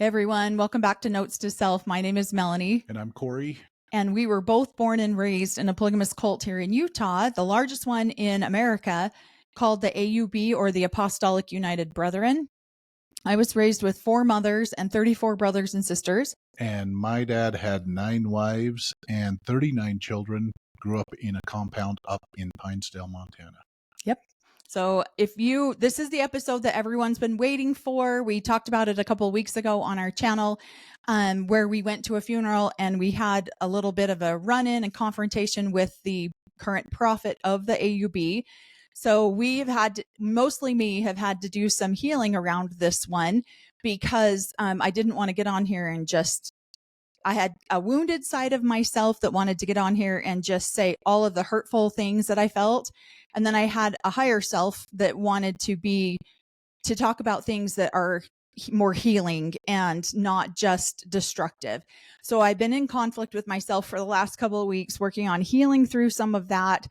Hey everyone, welcome back to Notes to Self. My name is Melanie. And I'm Cory. And we were both born and raised in a polygamous cult here in Utah, the largest one in America, called the AUB, or the Apostolic United Brethren. I was raised with 4 mothers and 34 brothers and sisters. And my dad had 9 wives and 39 children, grew up in a compound up in Pinesdale, Montana. Yep. So this is the episode that everyone's been waiting for. We talked about it a couple of weeks ago on our channel, where we went to a funeral and we had a little bit of a run-in and confrontation with the current prophet of the AUB. So mostly me, have had to do some healing around this one because I didn't want to get on here and I had a wounded side of myself that wanted to get on here and just say all of the hurtful things that I felt. And then I had a higher self that wanted to talk about things that are more healing and not just destructive. So I've been in conflict with myself for the last couple of weeks, working on healing through some of that.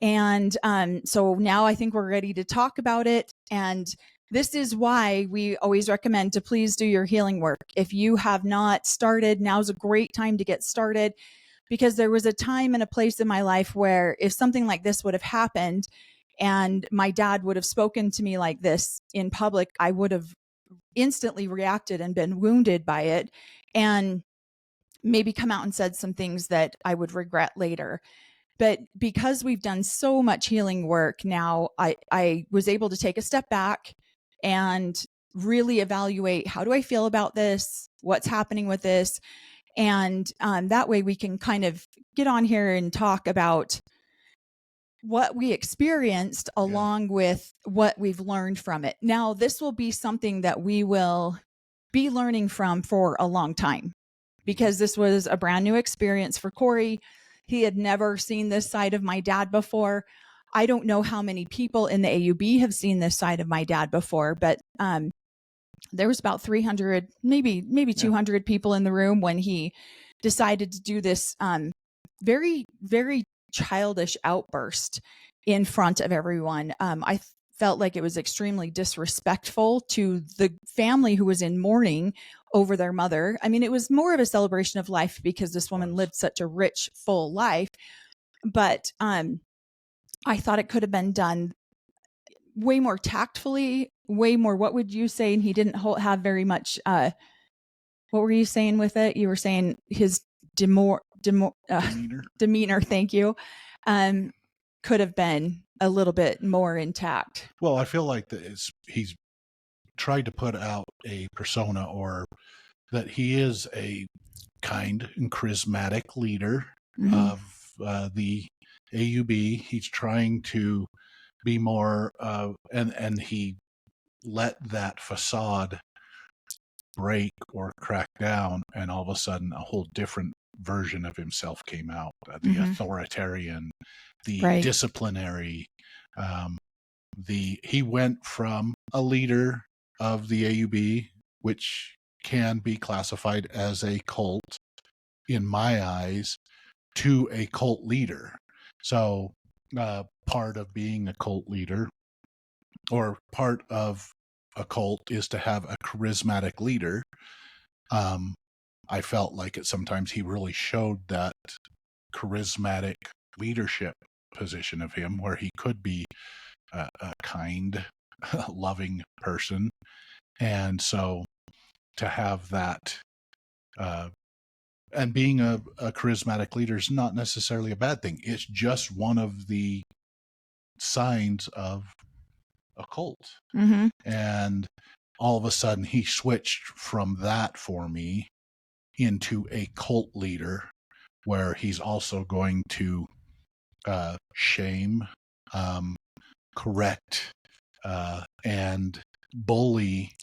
And so now I think we're ready to talk about it. And this is why we always recommend to please do your healing work. If you have not started, now's a great time to get started, because there was a time and a place in my life where if something like this would have happened and my dad would have spoken to me like this in public, I would have instantly reacted and been wounded by it and maybe come out and said some things that I would regret later. But because we've done so much healing work now, I was able to take a step back and really evaluate, how do I feel about this? What's happening with this? And that way we can kind of get on here and talk about what we experienced along with what we've learned from it. Now, this will be something that we will be learning from for a long time, because this was a brand new experience for Cory. He had never seen this side of my dad before. I don't know how many people in the AUB have seen this side of my dad before, but there was about 300, maybe 200 people in the room when he decided to do this very, very childish outburst in front of everyone. I felt like it was extremely disrespectful to the family who was in mourning over their mother. I mean, it was more of a celebration of life because this woman lived such a rich, full life. But I thought it could have been done way more tactfully, way more, what would you say? And he didn't have very much, what were you saying with it? You were saying his demeanor, thank you, could have been a little bit more intact. Well, I feel like he's tried to put out a persona, or that he is a kind and charismatic leader of the AUB. He's trying to be more, and he let that facade break or crack down, and all of a sudden a whole different version of himself came out. The authoritarian, the disciplinary, he went from a leader of the AUB, which can be classified as a cult in my eyes, to a cult leader. So part of being a cult leader, or part of a cult, is to have a charismatic leader. I felt like sometimes he really showed that charismatic leadership position of him, where he could be a kind, loving person. And so to have that, and being a charismatic leader is not necessarily a bad thing. It's just one of the signs of a cult. And all of a sudden he switched from that for me into a cult leader, where he's also going to shame, correct, and bully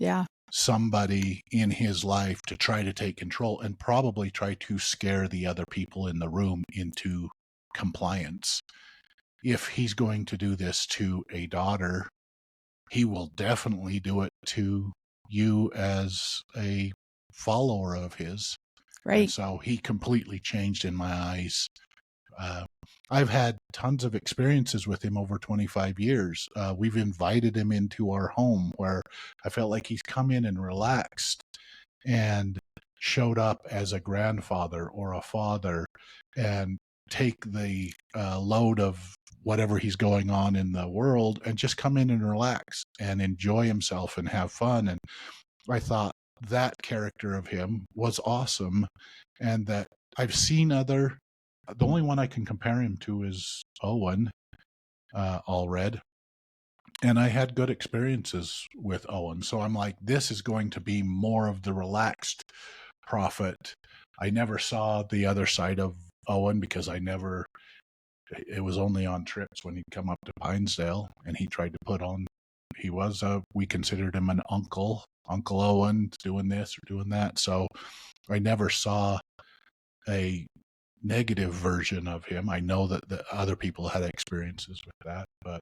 somebody in his life to try to take control, and probably try to scare the other people in the room into compliance. If he's going to do this to a daughter, he will definitely do it to you as a follower of his. Right. And so he completely changed in my eyes. I've had tons of experiences with him over 25 years. We've invited him into our home, where I felt like he's come in and relaxed and showed up as a grandfather or a father and take the load of whatever he's going on in the world and just come in and relax and enjoy himself and have fun. And I thought that character of him was awesome, and that I've seen the only one I can compare him to is Owen Allred. And I had good experiences with Owen. So I'm like, this is going to be more of the relaxed prophet. I never saw the other side of Owen because it was only on trips when he'd come up to Pinesdale and he tried to put on, we considered him an Uncle Owen, doing this or doing that. So I never saw a negative version of him. I know that the other people had experiences with that, but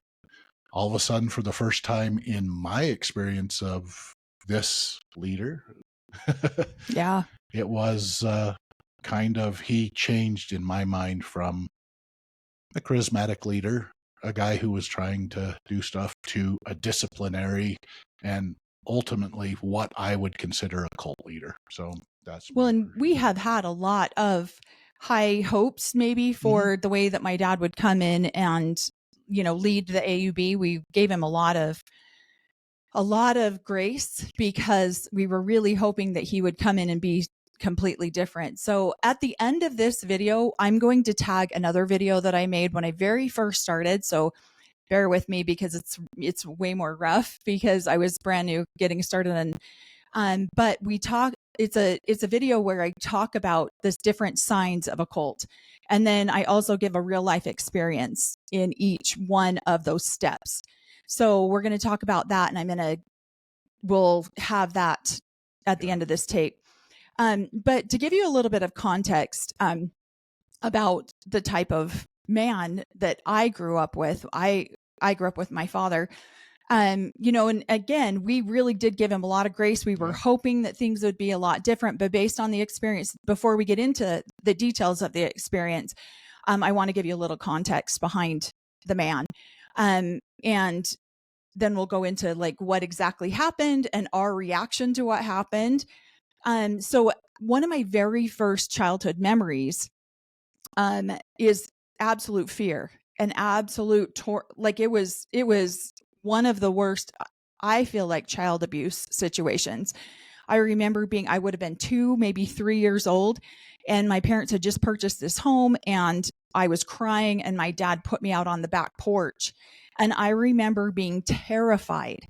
all of a sudden, for the first time in my experience of this leader, Yeah. it was he changed in my mind from a charismatic leader, a guy who was trying to do stuff, to a disciplinary and ultimately what I would consider a cult leader. So that's well, and we have had a lot of high hopes maybe for the way that my dad would come in and, lead the AUB. We gave him a lot of grace because we were really hoping that he would come in and be completely different. So at the end of this video, I'm going to tag another video that I made when I very first started. So bear with me because it's way more rough because I was brand new getting started. But we talk, it's a video where I talk about this different signs of a cult. And then I also give a real life experience in each one of those steps. So we're going to talk about that, and we'll have that at the end of this tape. But to give you a little bit of context about the type of man that I grew up with, I grew up with my father. And again, we really did give him a lot of grace. We were hoping that things would be a lot different, but based on the experience, before we get into the details of the experience, I want to give you a little context behind the man. And then we'll go into like what exactly happened and our reaction to what happened. So one of my very first childhood memories is absolute fear and absolute it was one of the worst, I feel like, child abuse situations. I remember I would have been 2, maybe 3 years old, and my parents had just purchased this home, and I was crying, and my dad put me out on the back porch, and I remember being terrified.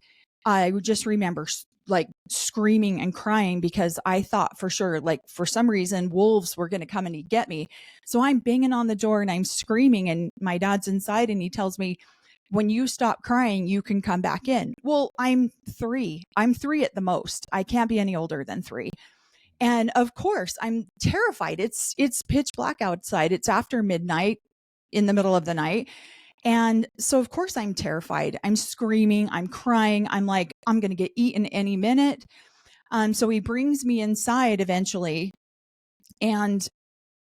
I just remember like screaming and crying because I thought for sure, like for some reason, wolves were going to come and get me. So I'm banging on the door and I'm screaming, and my dad's inside and he tells me, when you stop crying, you can come back in. Well, I'm 3. I'm 3 at the most. I can't be any older than 3. And of course, I'm terrified. It's pitch black outside. It's after midnight, in the middle of the night. And so, of course, I'm terrified. I'm screaming. I'm crying. I'm like, I'm going to get eaten any minute. So he brings me inside eventually, and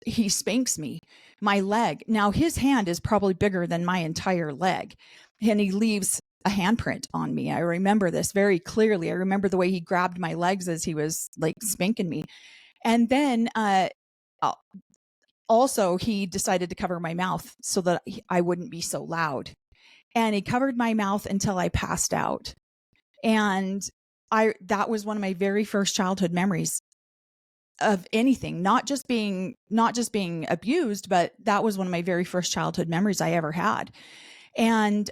he spanks me, my leg. Now, his hand is probably bigger than my entire leg, and he leaves a handprint on me. I remember this very clearly. I remember the way he grabbed my legs as he was like spanking me. And then also he decided to cover my mouth so that I wouldn't be so loud. And he covered my mouth until I passed out. And that was one of my very first childhood memories of anything, not just being abused, but that was one of my very first childhood memories I ever had. And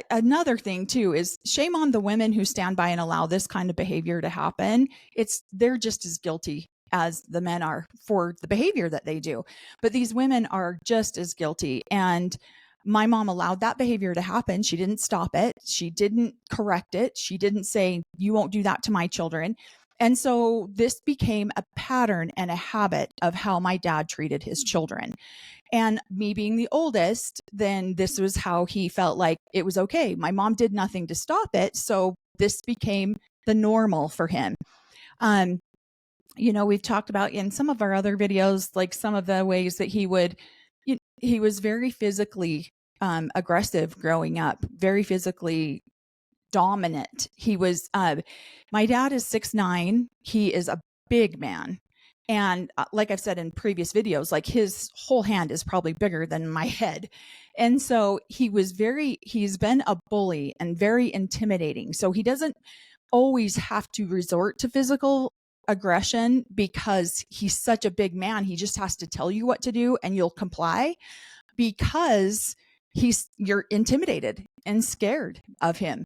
another thing too is shame on the women who stand by and allow this kind of behavior to happen. They're just as guilty as the men are for the behavior that they do, but these women are just as guilty. And my mom allowed that behavior to happen. She didn't stop it. She didn't correct it. She didn't say, you won't do that to my children. And so this became a pattern and a habit of how my dad treated his children. And me being the oldest, then this was how he felt like it was okay. My mom did nothing to stop it. So this became the normal for him. We've talked about in some of our other videos, like some of the ways that he was very physically aggressive growing up, very physically dominant. He was, my dad is 6'9". He is a big man. And like I've said in previous videos, like his whole hand is probably bigger than my head. And so he's been a bully and very intimidating. So he doesn't always have to resort to physical aggression because he's such a big man. He just has to tell you what to do and you'll comply because you're intimidated and scared of him.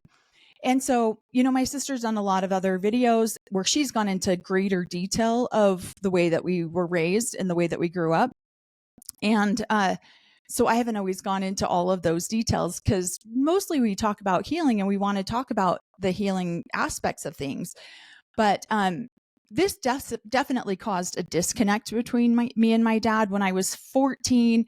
And so, my sister's done a lot of other videos where she's gone into greater detail of the way that we were raised and the way that we grew up. And so I haven't always gone into all of those details because mostly we talk about healing and we want to talk about the healing aspects of things. But this definitely caused a disconnect between me and my dad. When I was 14,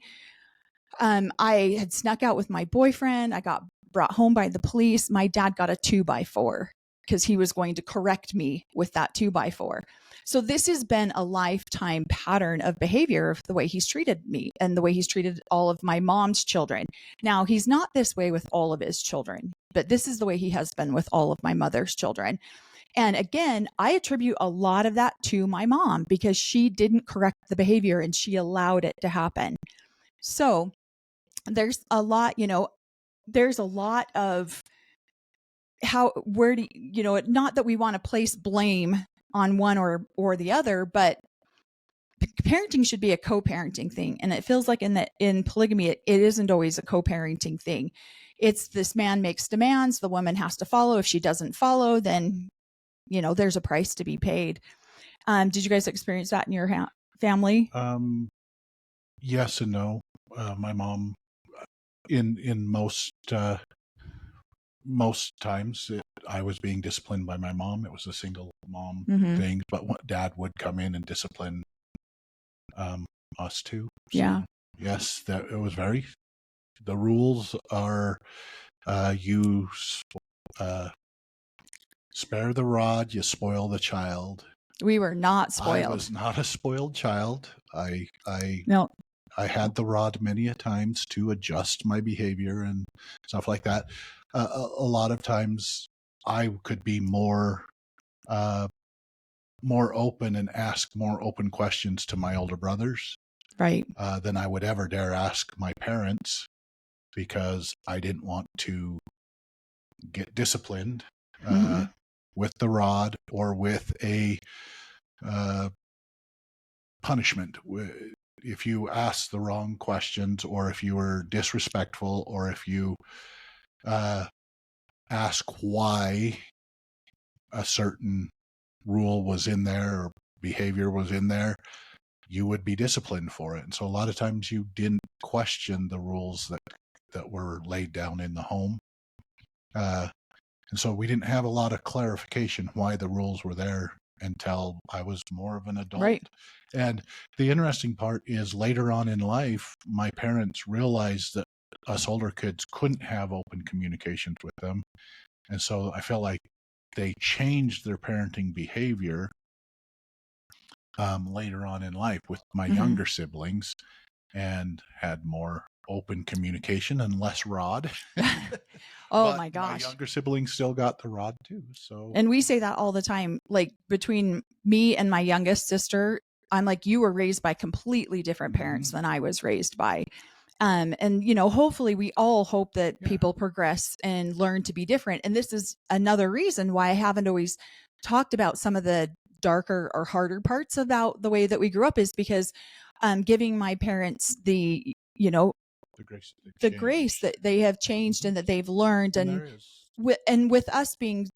I had snuck out with my boyfriend. I got brought home by the police. My dad got a 2x4 because he was going to correct me with that 2x4. So this has been a lifetime pattern of behavior of the way he's treated me and the way he's treated all of my mom's children. Now, he's not this way with all of his children, but this is the way he has been with all of my mother's children. And again, I attribute a lot of that to my mom because she didn't correct the behavior and she allowed it to happen. So there's a lot, there's a lot of not that we want to place blame on one or the other, but parenting should be a co-parenting thing. And it feels like in polygamy, it isn't always a co-parenting thing. It's this man makes demands, the woman has to follow. If she doesn't follow, then, there's a price to be paid. Did you guys experience that in your family? Yes and no. My mom, in most times I was being disciplined by my mom. It was a single mom thing, but dad would come in and discipline us too. So, yeah. Yes, that it was the rules are you spare the rod, you spoil the child. We were not spoiled. I was not a spoiled child. No. I had the rod many a times to adjust my behavior and stuff like that. A lot of times I could be more open and ask more open questions to my older brothers, right, than I would ever dare ask my parents because I didn't want to get disciplined with the rod or with a punishment. If you asked the wrong questions, or if you were disrespectful, or if you ask why a certain rule was in there or behavior was in there, you would be disciplined for it. And so a lot of times you didn't question the rules that were laid down in the home. And so we didn't have a lot of clarification why the rules were there until I was more of an adult. Right. And the interesting part is later on in life, my parents realized that us older kids couldn't have open communications with them. And so I felt like they changed their parenting behavior later on in life with my younger siblings and had more open communication and less rod. Oh my gosh. My younger siblings still got the rod too. So, and we say that all the time, like between me and my youngest sister, I'm like, you were raised by completely different parents than I was raised by. And, hopefully we all hope that people progress and learn to be different. And this is another reason why I haven't always talked about some of the darker or harder parts about the way that we grew up, is because giving my parents the grace that they have changed and that they've learned. And with us being,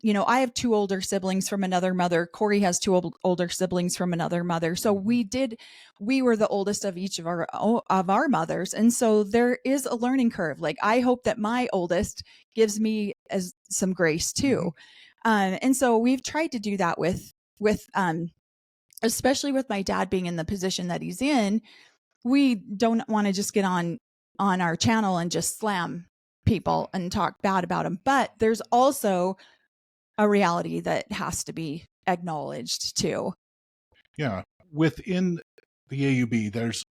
I have two older siblings from another mother. Cory has two older siblings from another mother. So we were the oldest of each of our mothers. And so there is a learning curve. Like, I hope that my oldest gives me some grace too. And so we've tried to do that with especially with my dad being in the position that he's in. We don't want to just get on our channel and just slam people and talk bad about them. But there's also a reality that has to be acknowledged too. Yeah. Within the AUB,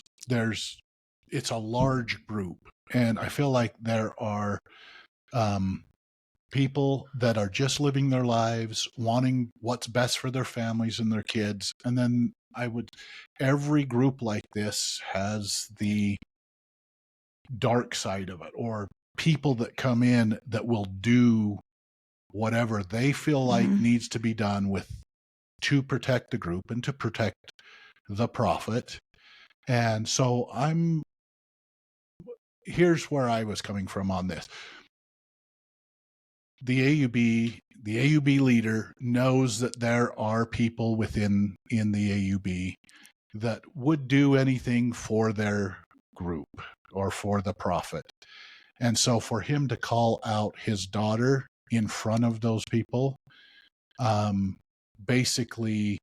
it's a large group. And I feel like there are people that are just living their lives, wanting what's best for their families and their kids. And then every group like this has the dark side of it, or people that come in that will do whatever they feel like needs to be done to protect the group and to protect the prophet. And so here's where I was coming from on this. The AUB leader knows that there are people in the AUB that would do anything for their group or for the prophet. And so for him to call out his daughter in front of those people, basically,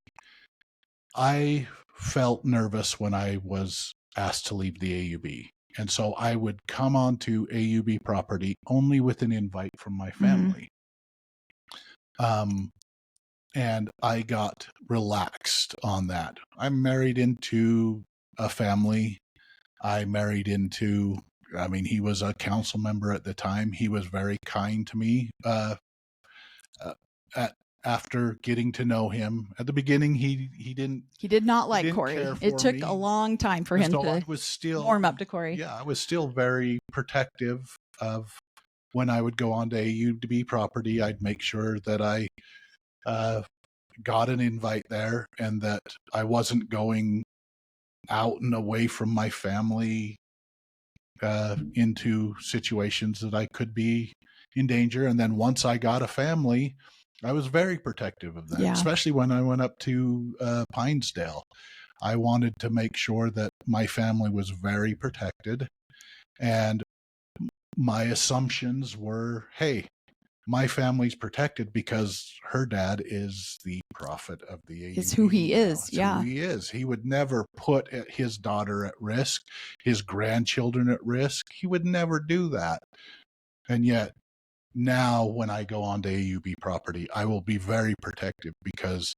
I felt nervous when I was asked to leave the AUB. And so I would come onto AUB property only with an invite from my family. And I got relaxed on that. I'm married into a family. I married into, he was a council member at the time. He was very kind to me. After getting to know him at the beginning, he did not like Cory. It took a long time for him to warm up to Cory. Yeah, I was still very protective of when I would go on to AUB property. I'd make sure that I got an invite there and that I wasn't going out and away from my family into situations that I could be in danger. And then once I got a family, I was very protective of that, especially when I went up to Pinesdale. I wanted to make sure that my family was very protected. And my assumptions were, hey, my family's protected because her dad is the prophet of the AUB. It's who he is. Who he is. He would never put his daughter at risk, his grandchildren at risk. He would never do that. And yet, now when I go on to AUB property, I will be very protective because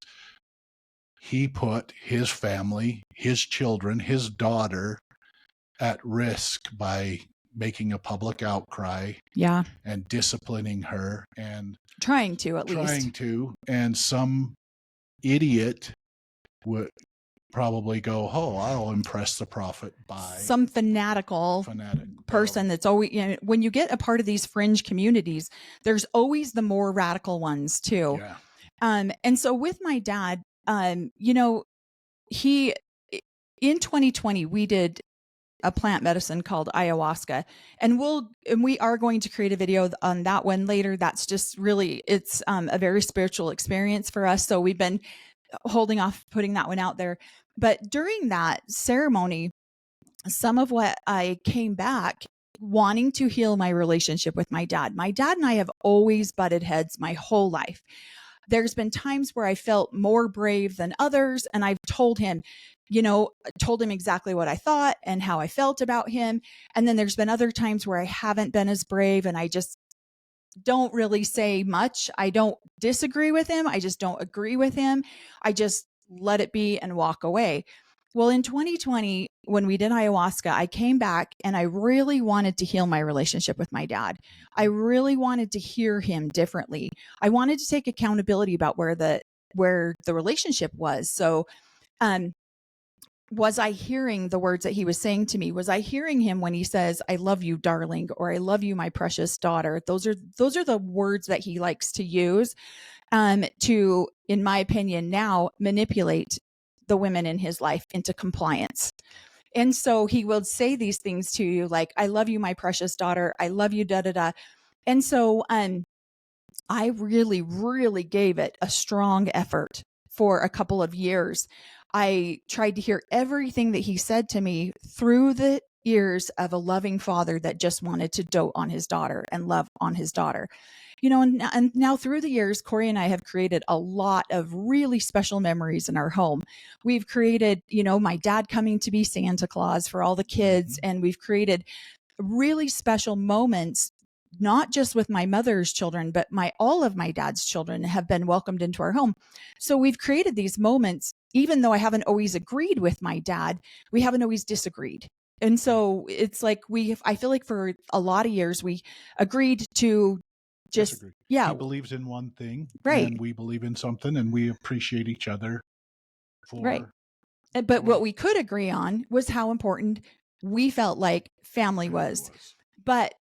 he put his family, his children, his daughter at risk by making a public outcry and disciplining her and trying to, and some idiot would probably go, oh, I'll impress the prophet by some fanatic person that's always, when you get a part of these fringe communities, there's always the more radical ones too. And so with my dad, he, in 2020, we did a plant medicine called ayahuasca, and we are going to create a video on that one later. That's just really, it's a very spiritual experience for us. So we've been holding off putting that one out there. But during that ceremony, some of what I came back wanting to heal my relationship with my dad. My dad and I have always butted heads my whole life. There's been times where I felt more brave than others, and I've told him exactly what I thought and how I felt about him. And then there's been other times where I haven't been as brave and I just don't really say much. I don't disagree with him. I just don't agree with him. I just let it be and walk away. Well, in 2020, when we did ayahuasca, I came back and I really wanted to heal my relationship with my dad. I really wanted to hear him differently. I wanted to take accountability about where the relationship was. So, was I hearing the words that he was saying to me? Was I hearing him when he says, I love you, darling, or I love you, my precious daughter? Those are the words that he likes to use to, in my opinion, now manipulate the women in his life into compliance. And so he will say these things to you like, I love you, my precious daughter. I love you, da, da, da. And so I really, really gave it a strong effort for a couple of years. I tried to hear everything that he said to me through the ears of a loving father that just wanted to dote on his daughter and love on his daughter. And now through the years, Cory and I have created a lot of really special memories in our home. We've created, my dad coming to be Santa Claus for all the kids, and we've created really special moments, not just with my mother's children, but all of my dad's children have been welcomed into our home. So we've created these moments, even though I haven't always agreed with my dad, we haven't always disagreed. And so it's like I feel like for a lot of years, we agreed to just, disagree. yeah, He believes in one thing, right, and we believe in something, and we appreciate each other right. for But what what we could agree on was how important we felt like family was. But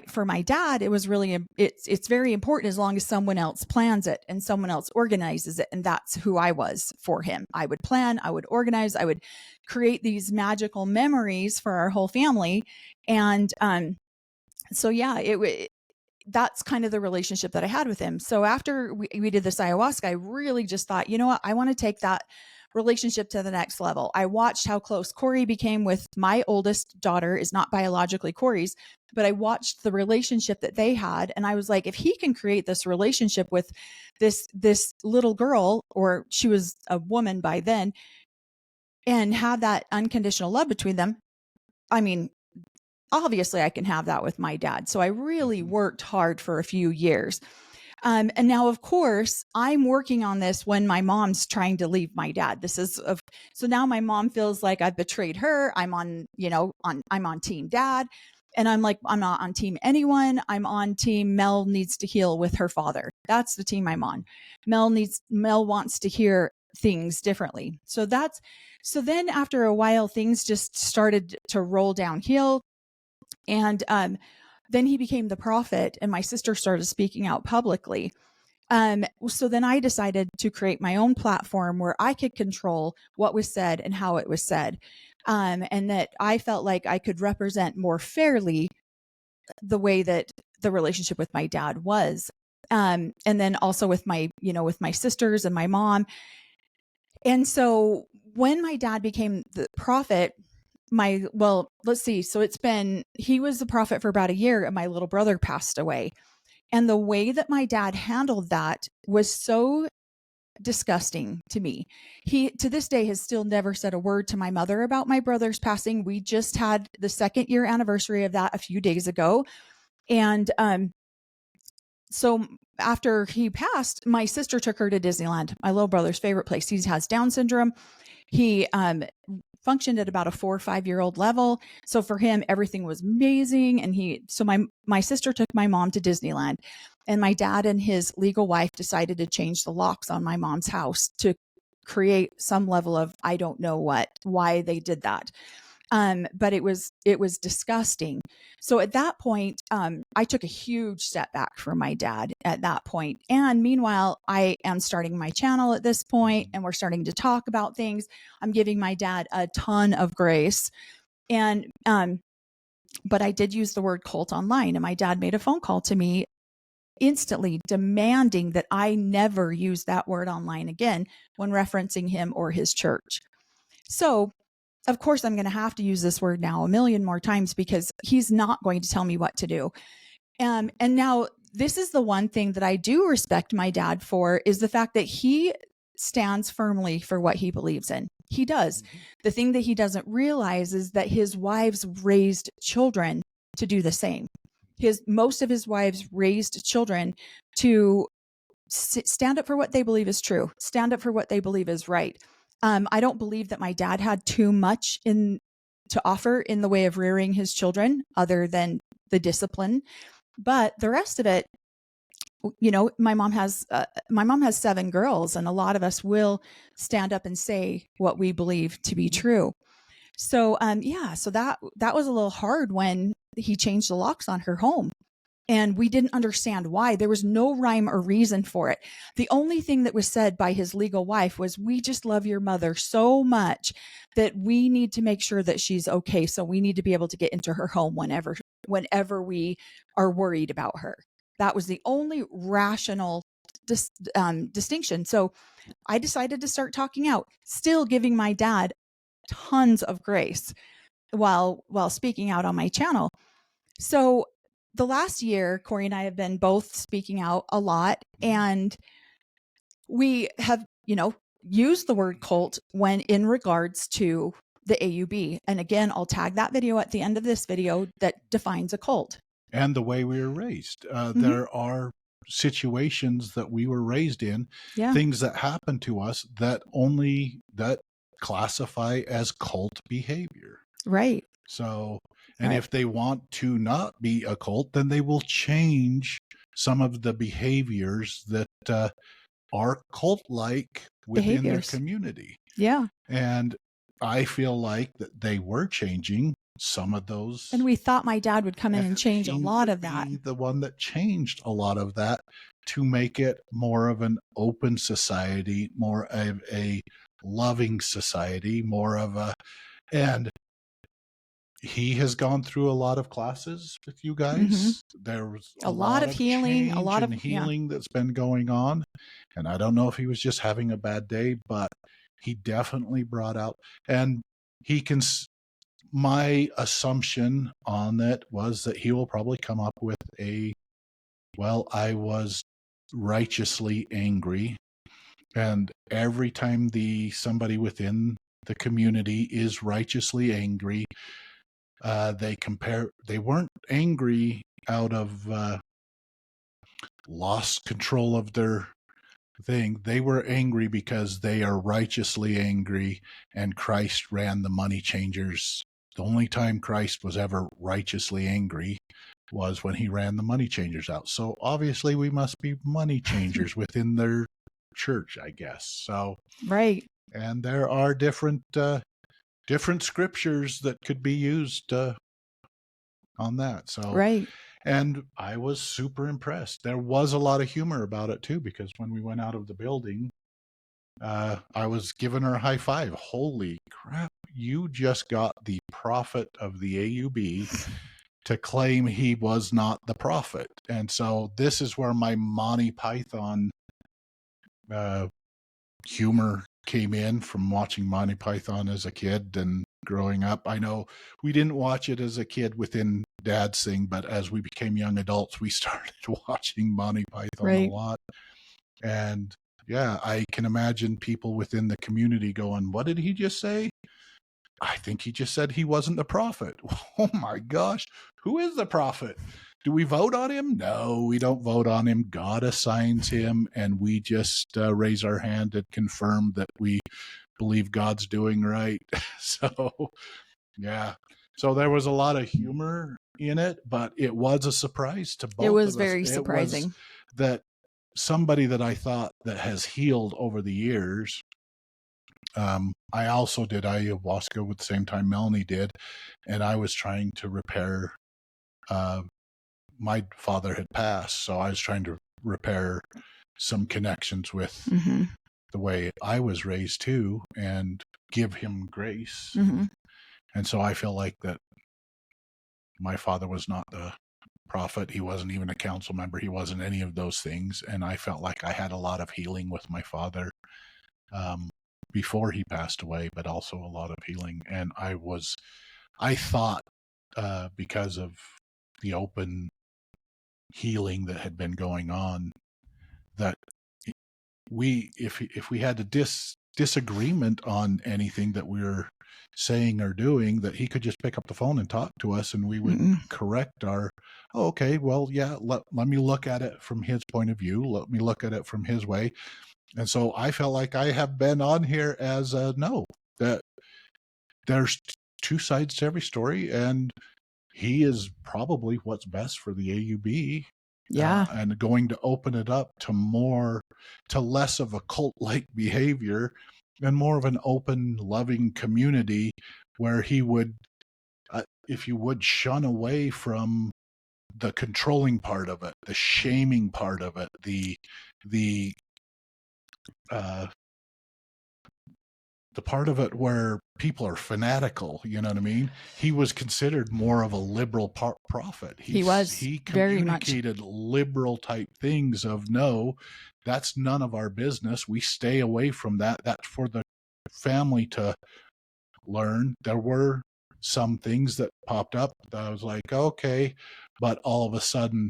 for my dad, it was really, it's very important as long as someone else plans it and someone else organizes it. And that's who I was for him. I would plan, I would organize, I would create these magical memories for our whole family. And so yeah, that's kind of the relationship that I had with him. So after we did this ayahuasca, I really just thought, you know what, I want to take that relationship to the next level. I watched how close Cory became with my oldest daughter, is not biologically Cory's, but I watched the relationship that they had. And I was like, if he can create this relationship with this little girl, or she was a woman by then, and have that unconditional love between them, I mean, obviously I can have that with my dad. So I really worked hard for a few years. And now, of course, I'm working on this when my mom's trying to leave my dad. So now my mom feels like I've betrayed her. I'm I'm on team dad. And I'm like, I'm not on team anyone. I'm on team Mel needs to heal with her father. That's the team I'm on. Mel wants to hear things differently. So then after a while, things just started to roll downhill. And then he became the prophet, and my sister started speaking out publicly. So then I decided to create my own platform where I could control what was said and how it was said. And that I felt like I could represent more fairly the way that the relationship with my dad was. And then also with with my sisters and my mom. And so when my dad became the prophet, let's see. So he was the prophet for about a year, and my little brother passed away. And the way that my dad handled that was so disgusting to me. He, to this day, has still never said a word to my mother about my brother's passing. We just had the 2nd-year anniversary of that a few days ago. And so after he passed, my sister took her to Disneyland, my little brother's favorite place. He has Down syndrome. He functioned at about a 4 or 5-year-old level. So for him, everything was amazing. And so my sister took my mom to Disneyland, and my dad and his legal wife decided to change the locks on my mom's house to create some level of, I don't know why they did that. But it was disgusting. So at that point, I took a huge step back from my dad at that point. And meanwhile, I am starting my channel at this point, and we're starting to talk about things. I'm giving my dad a ton of grace. And, but I did use the word cult online, and my dad made a phone call to me instantly demanding that I never use that word online again when referencing him or his church. So of course, I'm going to have to use this word now a million more times because he's not going to tell me what to do. And now this is the one thing that I do respect my dad for, is the fact that he stands firmly for what he believes in. He does. The thing that he doesn't realize is that his wives raised children to do the same. Most of his wives raised children to stand up for what they believe is true, stand up for what they believe is right. I don't believe that my dad had too much to offer in the way of rearing his children, other than the discipline. But the rest of it, my mom has 7 girls, and a lot of us will stand up and say what we believe to be true. So, so that was a little hard when he changed the locks on her home. And we didn't understand why. There was no rhyme or reason for it. The only thing that was said by his legal wife was, we just love your mother so much that we need to make sure that she's okay. So we need to be able to get into her home whenever we are worried about her. That was the only rational distinction. So I decided to start talking out, still giving my dad tons of grace while speaking out on my channel. So the last year, Cory and I have been both speaking out a lot, and we have, used the word cult when in regards to the AUB. And again, I'll tag that video at the end of this video that defines a cult. And the way we were raised. There are situations that we were raised in, things that happen to us that classify as cult behavior. Right. So, and if they want to not be a cult, then they will change some of the behaviors that are cult-like within their community. Yeah. And I feel like that they were changing some of those. And we thought my dad would come in and change a lot of that. The one that changed a lot of that to make it more of an open society, more of a loving society, more of a, and he has gone through a lot of classes with you guys. There was a lot of healing, a lot of healing that's been going on. And I don't know if he was just having a bad day, but he definitely brought out, and he can, my assumption on that was that he will probably come up with a, well, I was righteously angry. And every time somebody within the community is righteously angry, they weren't angry out of lost control of their thing. They were angry because they are righteously angry, and Christ ran the money changers. The only time Christ was ever righteously angry was when he ran the money changers out. So obviously we must be money changers within their church, I guess. So right. And there are different scriptures that could be used on that. So right. And I was super impressed. There was a lot of humor about it too, because when we went out of the building, I was giving her a high five. Holy crap, you just got the prophet of the AUB to claim he was not the prophet. And so this is where my Monty Python humor came in, from watching Monty Python as a kid and growing up. I know we didn't watch it as a kid within Dad's thing, but as we became young adults, we started watching Monty Python a lot. And yeah, I can imagine people within the community going, what did he just say? I think he just said he wasn't the prophet. Oh my gosh, who is the prophet? Do we vote on him? No, we don't vote on him. God assigns him, and we just raise our hand and confirm that we believe God's doing right. So, yeah. So there was a lot of humor in it, but it was a surprise to both of us. It was very surprising. It was that somebody that I thought that has healed over the years. I also did ayahuasca at the same time Melanie did, and I was trying to repair. My father had passed, so I was trying to repair some connections with the way I was raised too, and give him grace. And so I feel like that my father was not the prophet. He wasn't even a council member. He wasn't any of those things. And I felt like I had a lot of healing with my father before he passed away, but also a lot of healing. And I thought because of the open healing that had been going on, that if we had a disagreement on anything that we were saying or doing, that he could just pick up the phone and talk to us, and we would correct our, oh, okay, well, yeah, let me look at it from his point of view. Let me look at it from his way. And so I felt like I have been on here as no, that there's two sides to every story, and he is probably what's best for the AUB. Yeah. And going to open it up to less of a cult-like behavior and more of an open, loving community, where he would, if you would, shun away from the controlling part of it, the shaming part of it, the part of it where people are fanatical, you know what I mean? He was considered more of a liberal prophet. He communicated liberal type things of, no, that's none of our business. We stay away from that. That's for the family to learn. There were some things that popped up that I was like, okay, but all of a sudden,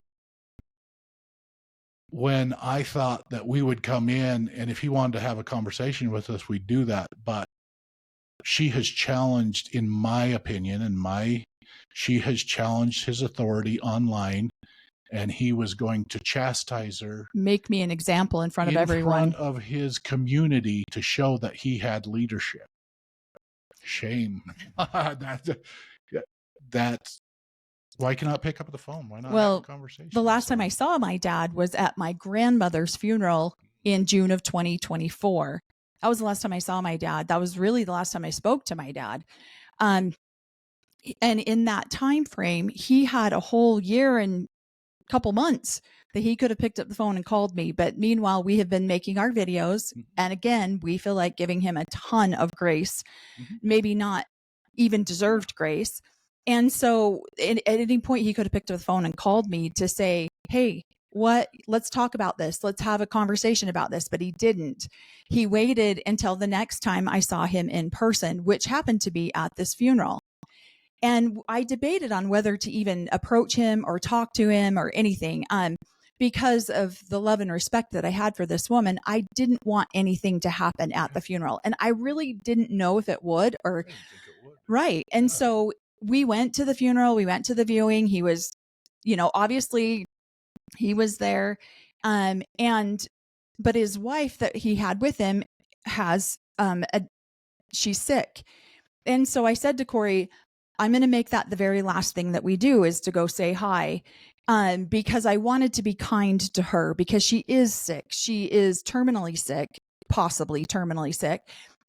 when I thought that we would come in, and if he wanted to have a conversation with us, we'd do that. But she has challenged, in my opinion, she has challenged his authority online, and he was going to chastise her. Make me an example in front of everyone. In front of his community, to show that he had leadership. Shame. That's Why cannot pick up the phone? Why not have a Well, conversation? the last So, time I saw my dad was at my grandmother's funeral in June of 2024. That was the last time I saw my dad. That was really the last time I spoke to my dad. Um, and in that time frame, he had a whole year and couple months that he could have picked up the phone and called me. But meanwhile, we have been making our videos. And again, we feel like giving him a ton of grace, maybe not even deserved grace. And so at any point, he could have picked up the phone and called me to say, hey, let's talk about this. Let's have a conversation about this. But he didn't. He waited until the next time I saw him in person, which happened to be at this funeral. And I debated on whether to even approach him or talk to him or anything. Because of the love and respect that I had for this woman, I didn't want anything to happen at the funeral. And I really didn't know if it would or I didn't think it would. right. And so we went to the funeral, we went to the viewing. He was, obviously he was there. But his wife that he had with him has, she's sick. And so I said to Cory, I'm going to make that the very last thing that we do is to go say hi. Because I wanted to be kind to her because she is sick. She is terminally sick, possibly terminally sick.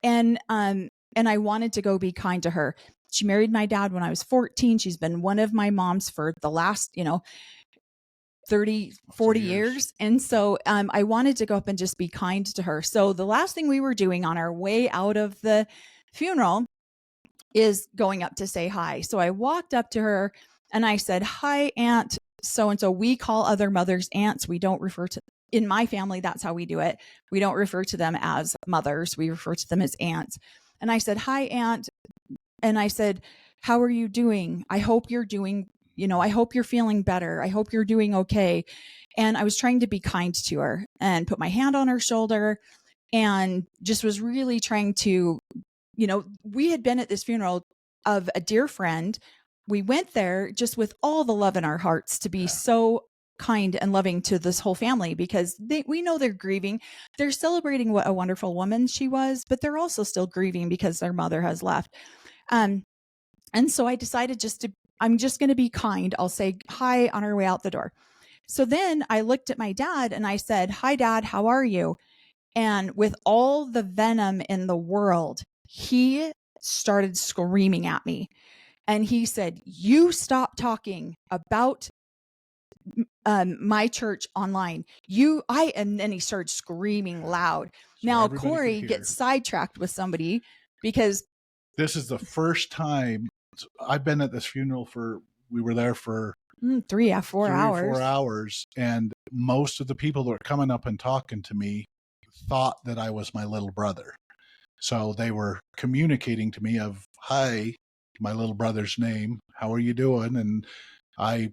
And I wanted to go be kind to her. She married my dad when I was 14. She's been one of my moms for the last, 30, 40 years. And so I wanted to go up and just be kind to her. So the last thing we were doing on our way out of the funeral is going up to say hi. So I walked up to her and I said, hi, Aunt so-and-so. We call other mothers aunts. We don't refer to, in my family, that's how we do it. We don't refer to them as mothers. We refer to them as aunts. And I said, hi, Aunt. And I said, how are you doing? I hope you're doing, I hope you're feeling better. I hope you're doing okay. And I was trying to be kind to her and put my hand on her shoulder and just was really trying to, we had been at this funeral of a dear friend. We went there just with all the love in our hearts to be so kind and loving to this whole family because we know they're grieving. They're celebrating what a wonderful woman she was, but they're also still grieving because their mother has left. And so I decided I'm just going to be kind. I'll say hi on our way out the door. So then I looked at my dad and I said, hi, Dad, how are you? And with all the venom in the world, he started screaming at me. And he said, you stop talking about my church online. And then he started screaming loud. So now Cory gets sidetracked with somebody because this is the first time I've been at this funeral we were there for 3 or 4 hours. 4 hours. And most of the people that were coming up and talking to me thought that I was my little brother. So they were communicating to me of, hi, my little brother's name. How are you doing? And I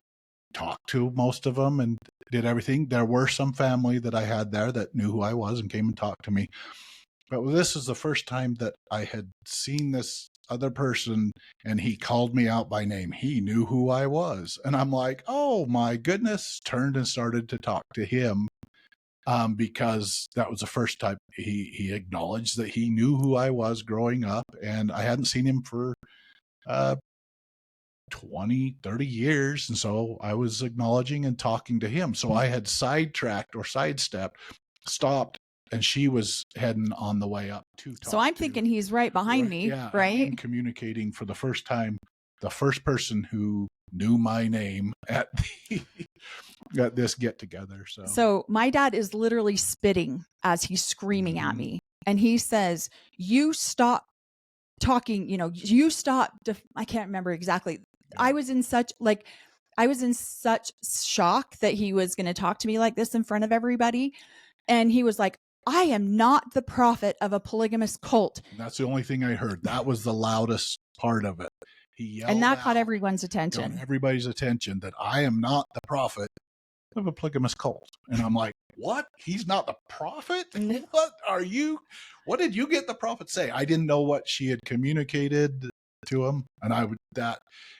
talked to most of them and did everything. There were some family that I had there that knew who I was and came and talked to me. But this is the first time that I had seen this other person and he called me out by name. He knew who I was. And I'm like, oh my goodness, turned and started to talk to him. Because that was the first time he acknowledged that he knew who I was growing up, and I hadn't seen him for 20, 30 years. And so I was acknowledging and talking to him. So I had sidetracked or sidestepped, stopped, and she was heading on the way up to talk. So I'm thinking he's right behind me, yeah, right? I'm communicating for the first time, the first person who knew my name at this get together. So my dad is literally spitting as he's screaming at me. And he says, you stop talking, you stop. I can't remember exactly. I was in such shock that he was going to talk to me like this in front of everybody. And he was like, I am not the prophet of a polygamous cult. And that's the only thing I heard. That was the loudest part of it. He yelled and that caught everyone's attention. Everybody's attention that I am not the prophet of a polygamous cult. And I'm like, what? He's not the prophet? What did you get the prophet say? I didn't know what she had communicated to him. And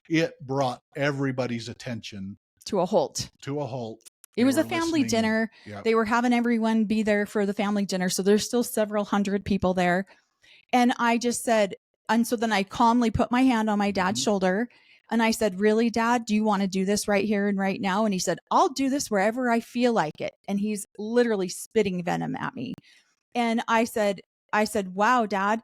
it brought everybody's attention to a halt. It was a family dinner. Yep. They were having everyone be there for the family dinner. So there's still several hundred people there. And I just said, and so then I calmly put my hand on my dad's shoulder. And I said, really, Dad, do you want to do this right here and right now? And he said, I'll do this wherever I feel like it. And he's literally spitting venom at me. And I said, wow, Dad,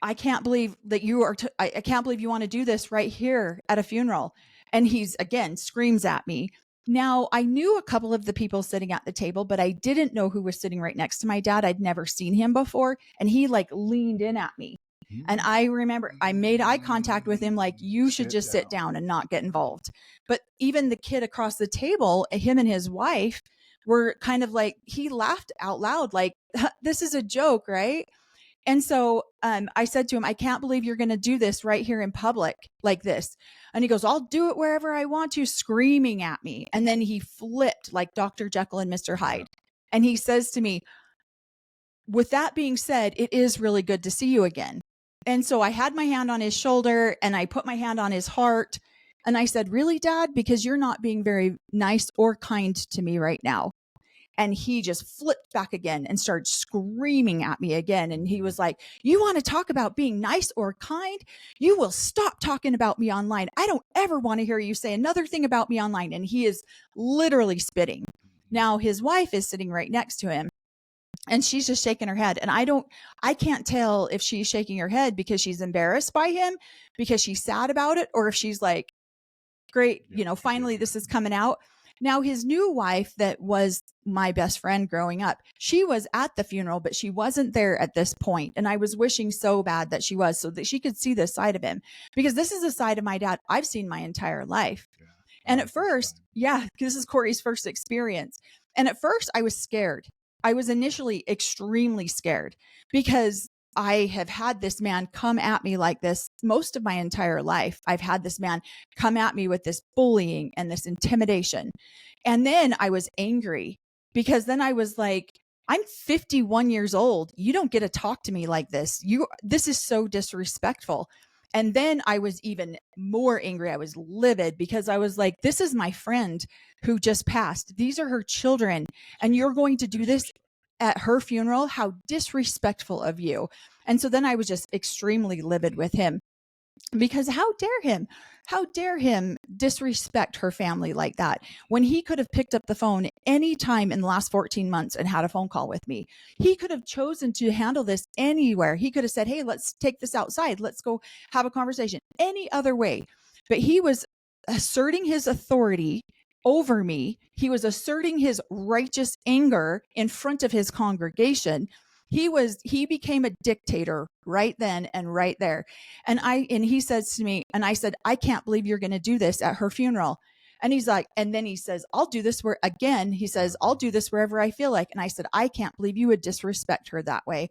I can't believe that you are, I can't believe you want to do this right here at a funeral. And he's again screams at me. Now, I knew a couple of the people sitting at the table, but I didn't know who was sitting right next to my dad. I'd never seen him before. And he like leaned in at me. And I remember I made eye contact with him, like, you should just sit down and not get involved. But even the kid across the table, him and his wife were kind of like, he laughed out loud, like, this is a joke, right? And so I said to him, I can't believe you're going to do this right here in public like this. And he goes, I'll do it wherever I want to, screaming at me. And then he flipped like Dr. Jekyll and Mr. Hyde. And he says to me, with that being said, it is really good to see you again. And so I had my hand on his shoulder and I put my hand on his heart. And I said, really, Dad? Because you're not being very nice or kind to me right now. And he just flipped back again and started screaming at me again. And he was like, you want to talk about being nice or kind? You will stop talking about me online. I don't ever want to hear you say another thing about me online. And he is literally spitting. Now his wife is sitting right next to him and she's just shaking her head. And I can't tell if she's shaking her head because she's embarrassed by him, because she's sad about it, or if she's like, great, finally this is coming out. Now, his new wife that was my best friend growing up, she was at the funeral, but she wasn't there at this point. And I was wishing so bad that she was, so that she could see this side of him, because this is a side of my dad I've seen my entire life. Yeah. And at first, this is Cory's first experience. And at first I was scared. I was initially extremely scared because I have had this man come at me like this most of my entire life. I've had this man come at me with this bullying and this intimidation. And then I was angry because then I was like, I'm 51 years old. You don't get to talk to me like this. This is so disrespectful. And then I was even more angry. I was livid because I was like, this is my friend who just passed. These are her children. And you're going to do this at her funeral? How disrespectful of you. And so then I was just extremely livid with him, because how dare him disrespect her family like that, when he could have picked up the phone any time in the last 14 months and had a phone call with me. He could have chosen to handle this anywhere. He could have said, hey, let's take this outside. Let's go have a conversation any other way. But he was asserting his authority over me. He was asserting his righteous anger in front of his congregation. He became a dictator right then and right there. And he says to me, and I said, I can't believe you're going to do this at her funeral. And he's like, and then he says, I'll do this I'll do this wherever I feel like. And I said, I can't believe you would disrespect her that way.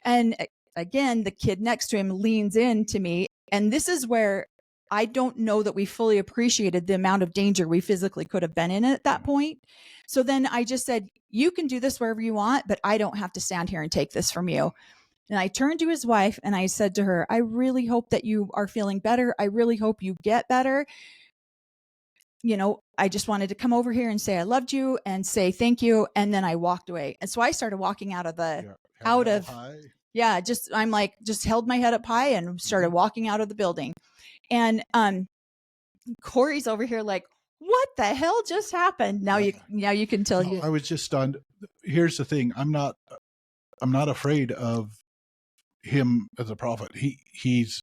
And again, the kid next to him leans in to me. And this is where I don't know that we fully appreciated the amount of danger we physically could have been in at that point. So then I just said, you can do this wherever you want, but I don't have to stand here and take this from you. And I turned to his wife and I said to her, I really hope that you are feeling better. I really hope you get better. I just wanted to come over here and say I loved you and say thank you. And then I walked away. And so I started walking out of just held my head up high and started walking out of the building. And Cory's over here like, what the hell just happened? Now you can tell. I was just stunned. Here's the thing. I'm not afraid of him as a prophet. He's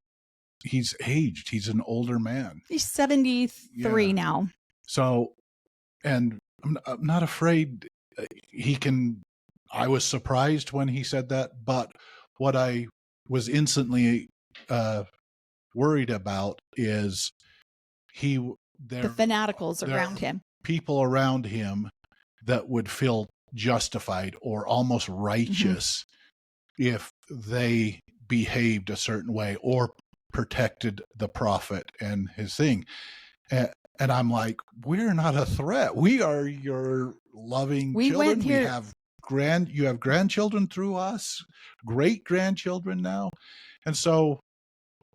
aged. He's an older man. He's 73 now. So, and I'm not afraid. I was surprised when he said that, but what I was instantly worried about is the fanaticals around him, people around him that would feel justified or almost righteous if they behaved a certain way or protected the prophet and his thing. And I'm like, we're not a threat. We are your loving children. You have grandchildren through us, great grandchildren now. And so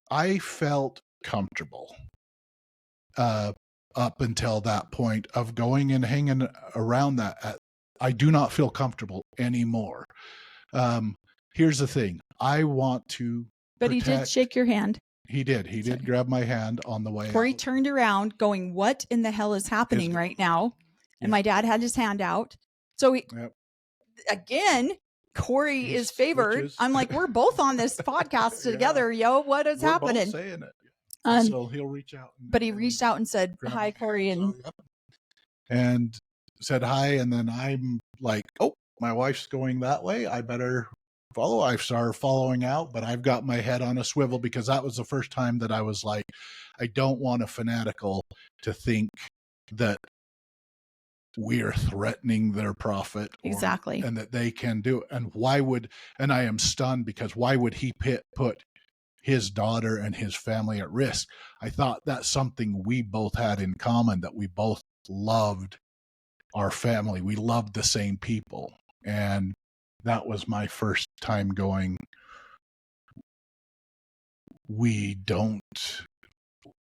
I felt comfortable up until that point of going and hanging around that. I do not feel comfortable anymore. Here's the thing. I want to But he did shake your hand. He did grab my hand on the way Cory out. turned around going, what in the hell is happening right now? And my dad had his hand out. So again, Cory is favored. Switches. I'm like, we're both on this podcast together, yo. What is happening? We're both saying it. So he'll reach out. But he reached out and said, hi, Cory. And said hi. And then I'm like, oh, my wife's going that way. I better follow. I started following out, but I've got my head on a swivel because that was the first time that I was like, I don't want a fanatical to think that we're threatening their prophet exactly, and that they can do it. And and I am stunned because why would he put his daughter and his family at risk? I thought that's something we both had in common, that we both loved our family. We loved the same people. And that was my first time going, we don't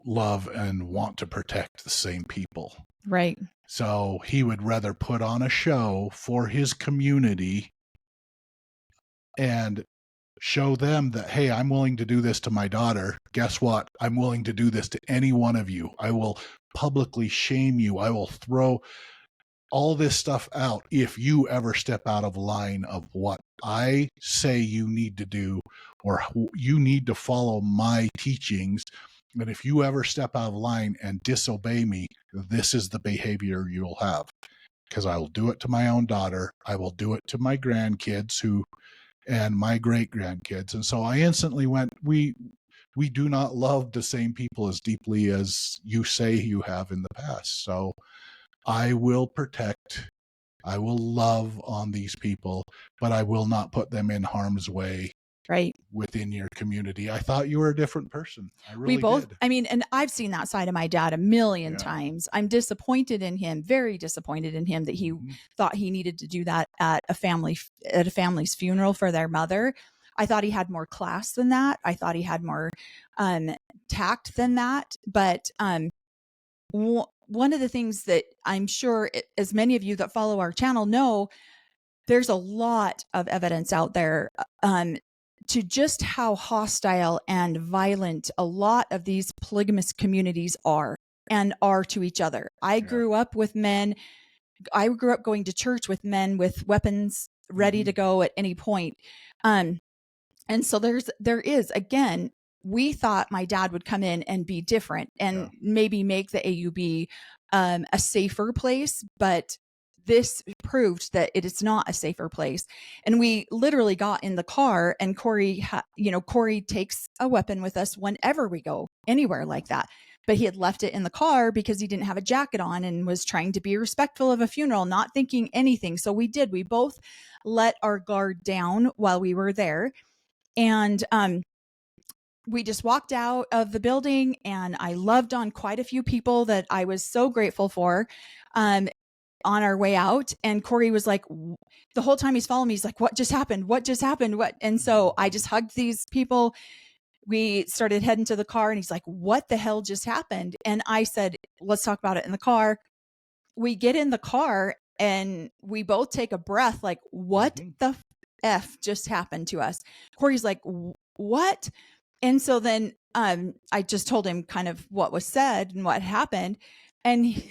love and want to protect the same people. Right. So he would rather put on a show for his community and show them that, hey, I'm willing to do this to my daughter. Guess what? I'm willing to do this to any one of you. I will publicly shame you. I will throw all this stuff out if you ever step out of line of what I say you need to do, or you need to follow my teachings. And if you ever step out of line and disobey me, this is the behavior you'll have. Because I will do it to my own daughter. I will do it to my grandkids and my great grandkids. And so I instantly went, we do not love the same people as deeply as you say you have in the past. So I will protect, I will love on these people, but I will not put them in harm's way. Right. Within your community. I thought you were a different person. I really we both did. I mean, and I've seen that side of my dad a million times. I'm disappointed in him, very disappointed in him that he thought he needed to do that at a family's funeral for their mother. I thought he had more class than that. I thought he had more tact than that. But one of the things that I'm sure, as many of you that follow our channel know, there's a lot of evidence out there to just how hostile and violent a lot of these polygamous communities are to each other. I grew up with men. I grew up going to church with men with weapons ready to go at any point. And so there is, again, we thought my dad would come in and be different and maybe make the AUB a safer place, but this proved that it is not a safer place. And we literally got in the car, and Cory takes a weapon with us whenever we go anywhere like that. But he had left it in the car because he didn't have a jacket on and was trying to be respectful of a funeral, not thinking anything. So we both let our guard down while we were there. And we just walked out of the building, and I loved on quite a few people that I was so grateful for. On our way out, and Cory was like, the whole time he's following me, he's like, what just happened? What just happened? What? And so I just hugged these people. We started heading to the car, and he's like, what the hell just happened? And I said, let's talk about it in the car. We get in the car, and we both take a breath, like, what the F just happened to us? Cory's like, what? And so then I just told him kind of what was said and what happened. And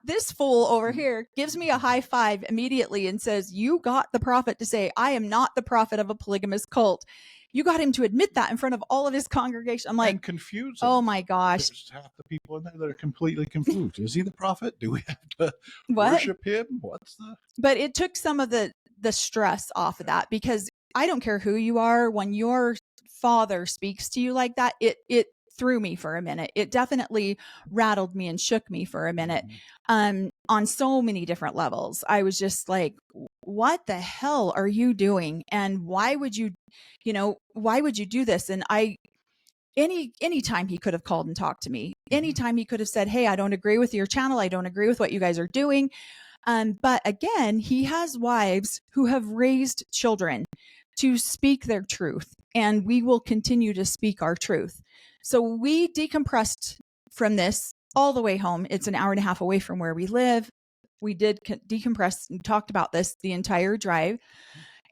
this fool over here gives me a high five immediately and says, you got the prophet to say, I am not the prophet of a polygamous cult. You got him to admit that in front of all of his congregation. I'm like, confused. Oh my gosh. There's half the people in there that are completely confused. Is he the prophet? Do we have to worship him? But it took some of the stress off of that, because I don't care who you are. When your father speaks to you like that, it threw me for a minute. It definitely rattled me and shook me for a minute on so many different levels. I was just like, what the hell are you doing? And why would you do this? And anytime he could have called and talked to me, anytime he could have said, hey, I don't agree with your channel. I don't agree with what you guys are doing. But again, he has wives who have raised children to speak their truth, and we will continue to speak our truth. So we decompressed from this all the way home. It's an hour and a half away from where we live. We did decompress and talked about this the entire drive.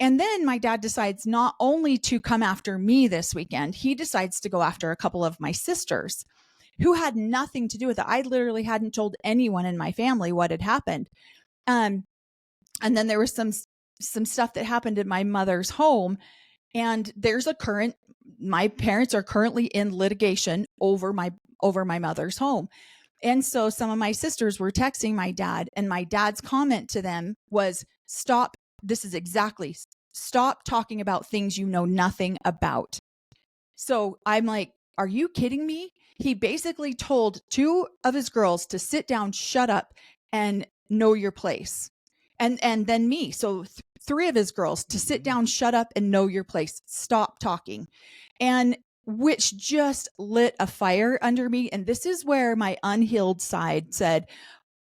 And then my dad decides not only to come after me this weekend, he decides to go after a couple of my sisters who had nothing to do with it. I literally hadn't told anyone in my family what had happened. And then there was some stuff that happened in my mother's home. And there's my parents are currently in litigation over my mother's home. And so some of my sisters were texting my dad, and my dad's comment to them was, stop talking about things you know nothing about. So I'm like, are you kidding me? He basically told two of his girls to sit down, shut up, and know your place. And then me. So three of his girls to sit down, shut up, and know your place. Stop talking. And which just lit a fire under me. And this is where my unhealed side said,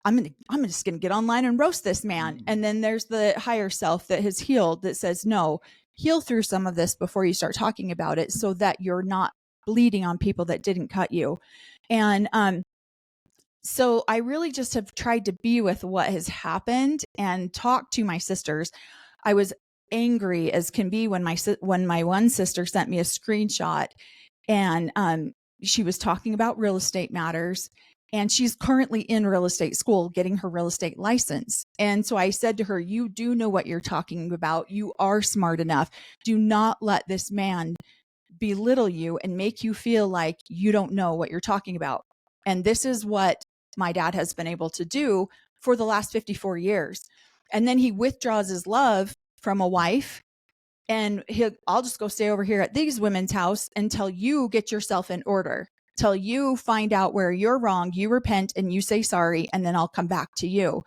I'm just going to get online and roast this man. And then there's the higher self that has healed that says, no, heal through some of this before you start talking about it so that you're not bleeding on people that didn't cut you. And so I really just have tried to be with what has happened and talk to my sisters. I was angry as can be when my one sister sent me a screenshot, and she was talking about real estate matters, and she's currently in real estate school getting her real estate license. And so I said to her, you do know what you're talking about. You are smart enough. Do not let this man belittle you and make you feel like you don't know what you're talking about. And this is what my dad has been able to do for the last 54 years. And then he withdraws his love from a wife, and I'll just go stay over here at these women's house until you get yourself in order, till you find out where you're wrong, you repent and you say sorry, and then I'll come back to you.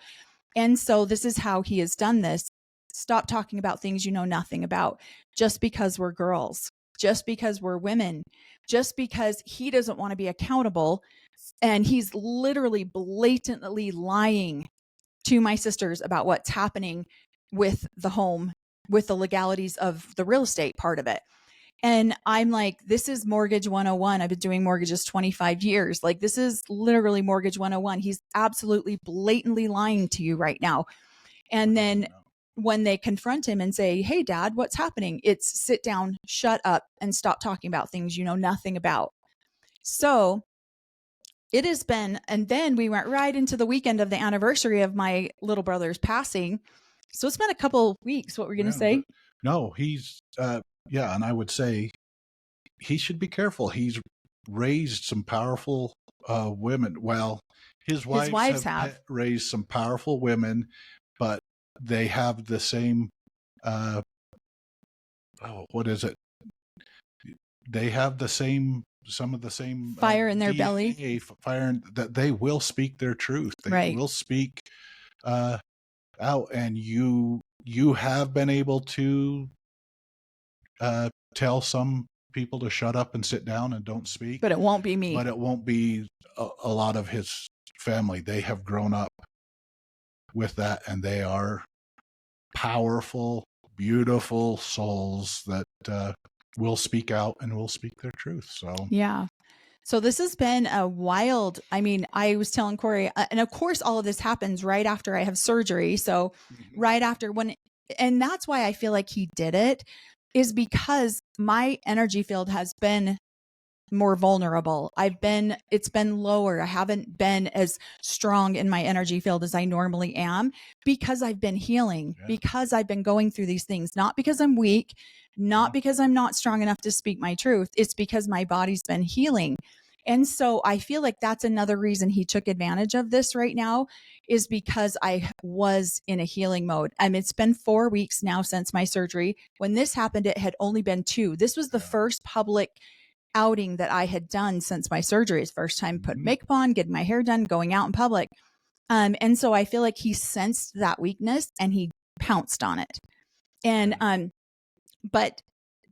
And so this is how he has done this. Stop talking about things you know nothing about, just because we're girls, just because we're women, just because he doesn't want to be accountable. And he's literally blatantly lying to my sisters about what's happening with the home, with the legalities of the real estate part of it. And I'm like, this is mortgage 101. I've been doing mortgages 25 years. Like, this is literally mortgage 101. He's absolutely blatantly lying to you right now. And then when they confront him and say, hey, Dad, what's happening? It's sit down, shut up, and stop talking about things you know nothing about. So it has been, and then we went right into the weekend of the anniversary of my little brother's passing. So it's been a couple weeks. What were you going to say? No, he's, yeah. And I would say he should be careful. He's raised some powerful women. Well, his wives have raised some powerful women, but they have the same, what is it? They have the same, some of the same fire in their DNA, belly, fire that they will speak their truth. They will speak out, and you have been able to tell some people to shut up and sit down and don't speak. But it won't be me. But it won't be a lot of his family. They have grown up with that, and they are powerful, beautiful souls that will speak out and will speak their truth. So yeah. So this has been a wild, I mean, I was telling Cory, and of course all of this happens right after I have surgery. So right after and that's why I feel like he did it, is because my energy field has been more vulnerable. It's been lower. I haven't been as strong in my energy field as I normally am, because I've been healing, because I've been going through these things, not because I'm weak, not because I'm not strong enough to speak my truth. It's because my body's been healing. And so I feel like that's another reason he took advantage of this right now, is because I was in a healing mode. I mean, it's been 4 weeks now since my surgery. When this happened, it had only been 2. This was the first public outing that I had done since my surgery. It's first time put makeup on, getting my hair done, going out in public. And so I feel like he sensed that weakness and he pounced on it. And, but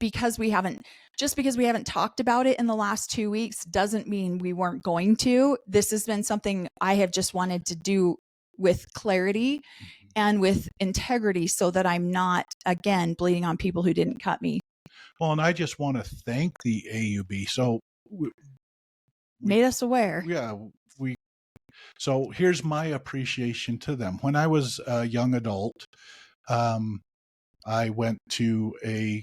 because we haven't talked about it in the last 2 weeks doesn't mean we weren't going to. This has been something I have just wanted to do with clarity and with integrity, so that I'm not, again, bleeding on people who didn't cut me. Well, and I just want to thank the AUB. So made us aware. Yeah. So here's my appreciation to them. When I was a young adult, I went to a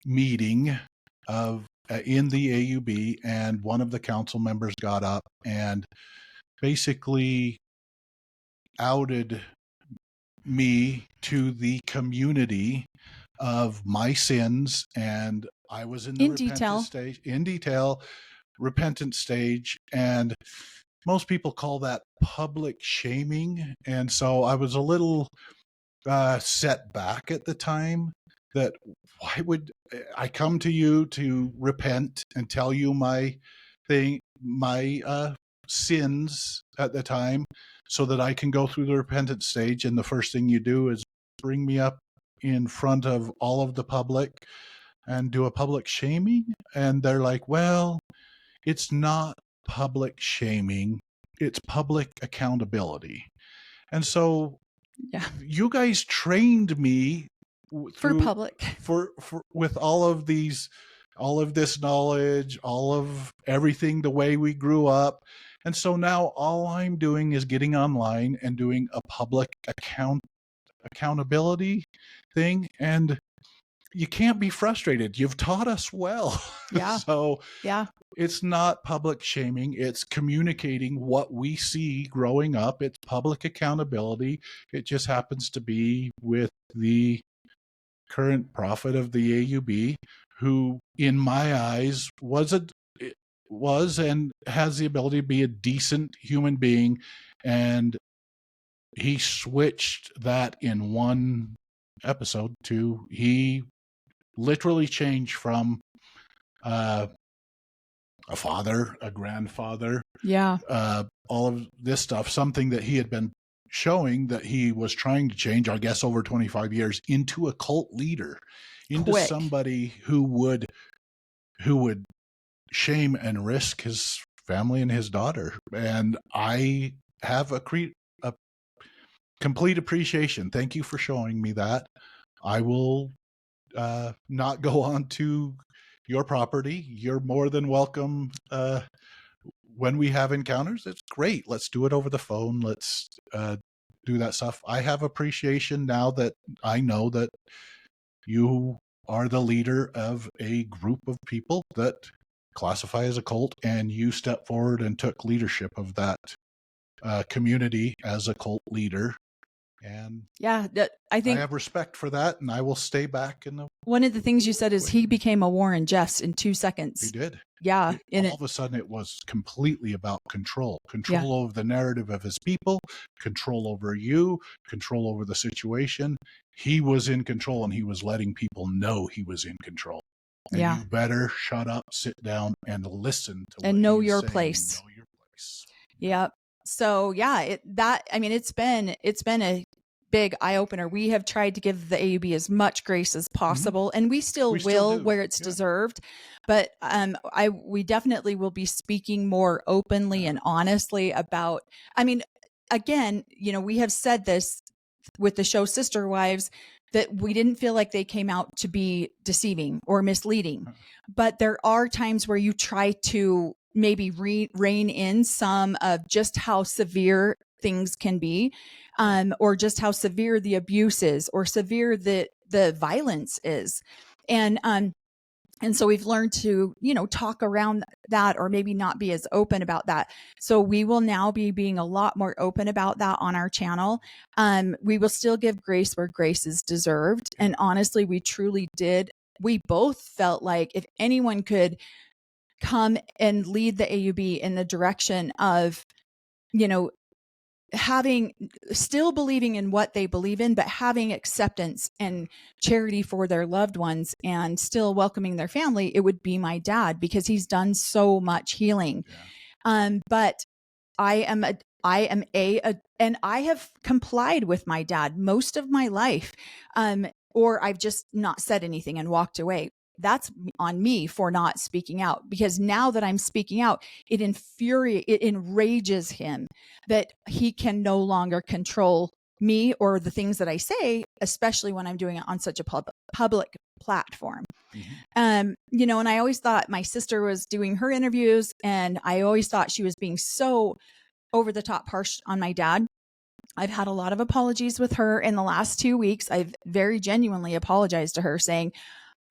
meeting of in the AUB, and one of the council members got up and basically outed me to the community of my sins, and I was in the In repentant detail. stage, in detail, repentant stage, and most people call that public shaming. And so I was a little set back at the time, that why would I come to you to repent and tell you my sins at the time, so that I can go through the repentance stage, and the first thing you do is bring me up in front of all of the public and do a public shaming? And they're like, well, it's not public shaming, it's public accountability. And so Yeah. you guys trained me For through public. for with all of this knowledge, all of everything, the way we grew up. And so now all I'm doing is getting online and doing a public accountability thing. And you can't be frustrated. You've taught us well. Yeah. So Yeah. it's not public shaming. It's communicating what we see growing up. It's public accountability. It just happens to be with the current prophet of the AUB, who, in my eyes, was and has the ability to be a decent human being. And he switched that in one episode to, he literally changed from a father, a grandfather, Yeah. all of this stuff, something that he had been showing that he was trying to change, I guess, over 25 years, into a cult leader, into Quick. somebody who would shame and risk his family and his daughter. And I have a complete appreciation. Thank you for showing me that. I will not go on to your property. You're more than welcome. When we have encounters, it's great. Let's do it over the phone. Let's do that stuff. I have appreciation now that I know that you are the leader of a group of people that classify as a cult, and you stepped forward and took leadership of that community as a cult leader. And yeah, I I think have respect for that, and I will stay back in the. one of the things you said is he became a Warren Jeffs in 2 He seconds. did. Yeah. All of a sudden, it was completely about control over the narrative of his people, control over you, control over the situation. He was in control, and he was letting people know he was in control. And you better shut up, sit down, and listen to and what know he's your saying. place. Know your place. Yep. So yeah, it's been a big eye opener. We have tried to give the AUB as much grace as possible, and we still will where it's deserved. But we definitely will be speaking more openly and honestly about. I mean, again, we have said this with the show Sister Wives, that we didn't feel like they came out to be deceiving or misleading. But there are times where you try to maybe rein in some of just how severe things can be, or just how severe the abuse is, or severe the violence is. And so we've learned to, talk around that, or maybe not be as open about that. So we will now be being a lot more open about that on our channel. We will still give grace where grace is deserved. And honestly, we truly did. We both felt like if anyone could come and lead the AUB in the direction of, still believing in what they believe in, but having acceptance and charity for their loved ones and still welcoming their family, it would be my dad, because he's done so much healing. But I am and I have complied with my dad most of my life. Or I've just not said anything and walked away. That's on me for not speaking out, because now that I'm speaking out, it enrages him that he can no longer control me or the things that I say, especially when I'm doing it on such a public platform. And I always thought my sister was doing her interviews, and I always thought she was being so over the top harsh on my dad. I've had a lot of apologies with her in the last 2 weeks. I've very genuinely apologized to her, saying,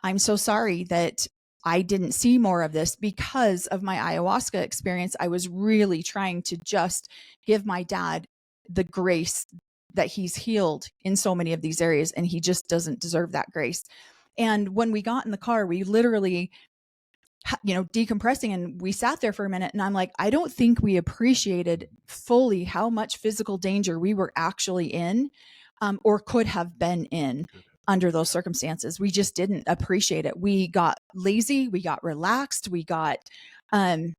I'm so sorry that I didn't see more of this because of my ayahuasca experience. I was really trying to just give my dad the grace that he's healed in so many of these areas, and he just doesn't deserve that grace. And when we got in the car, we literally, decompressing, and we sat there for a minute, and I'm like, I don't think we appreciated fully how much physical danger we were actually in, or could have been in under those circumstances. We just didn't appreciate it. We got lazy, we got relaxed, we got, and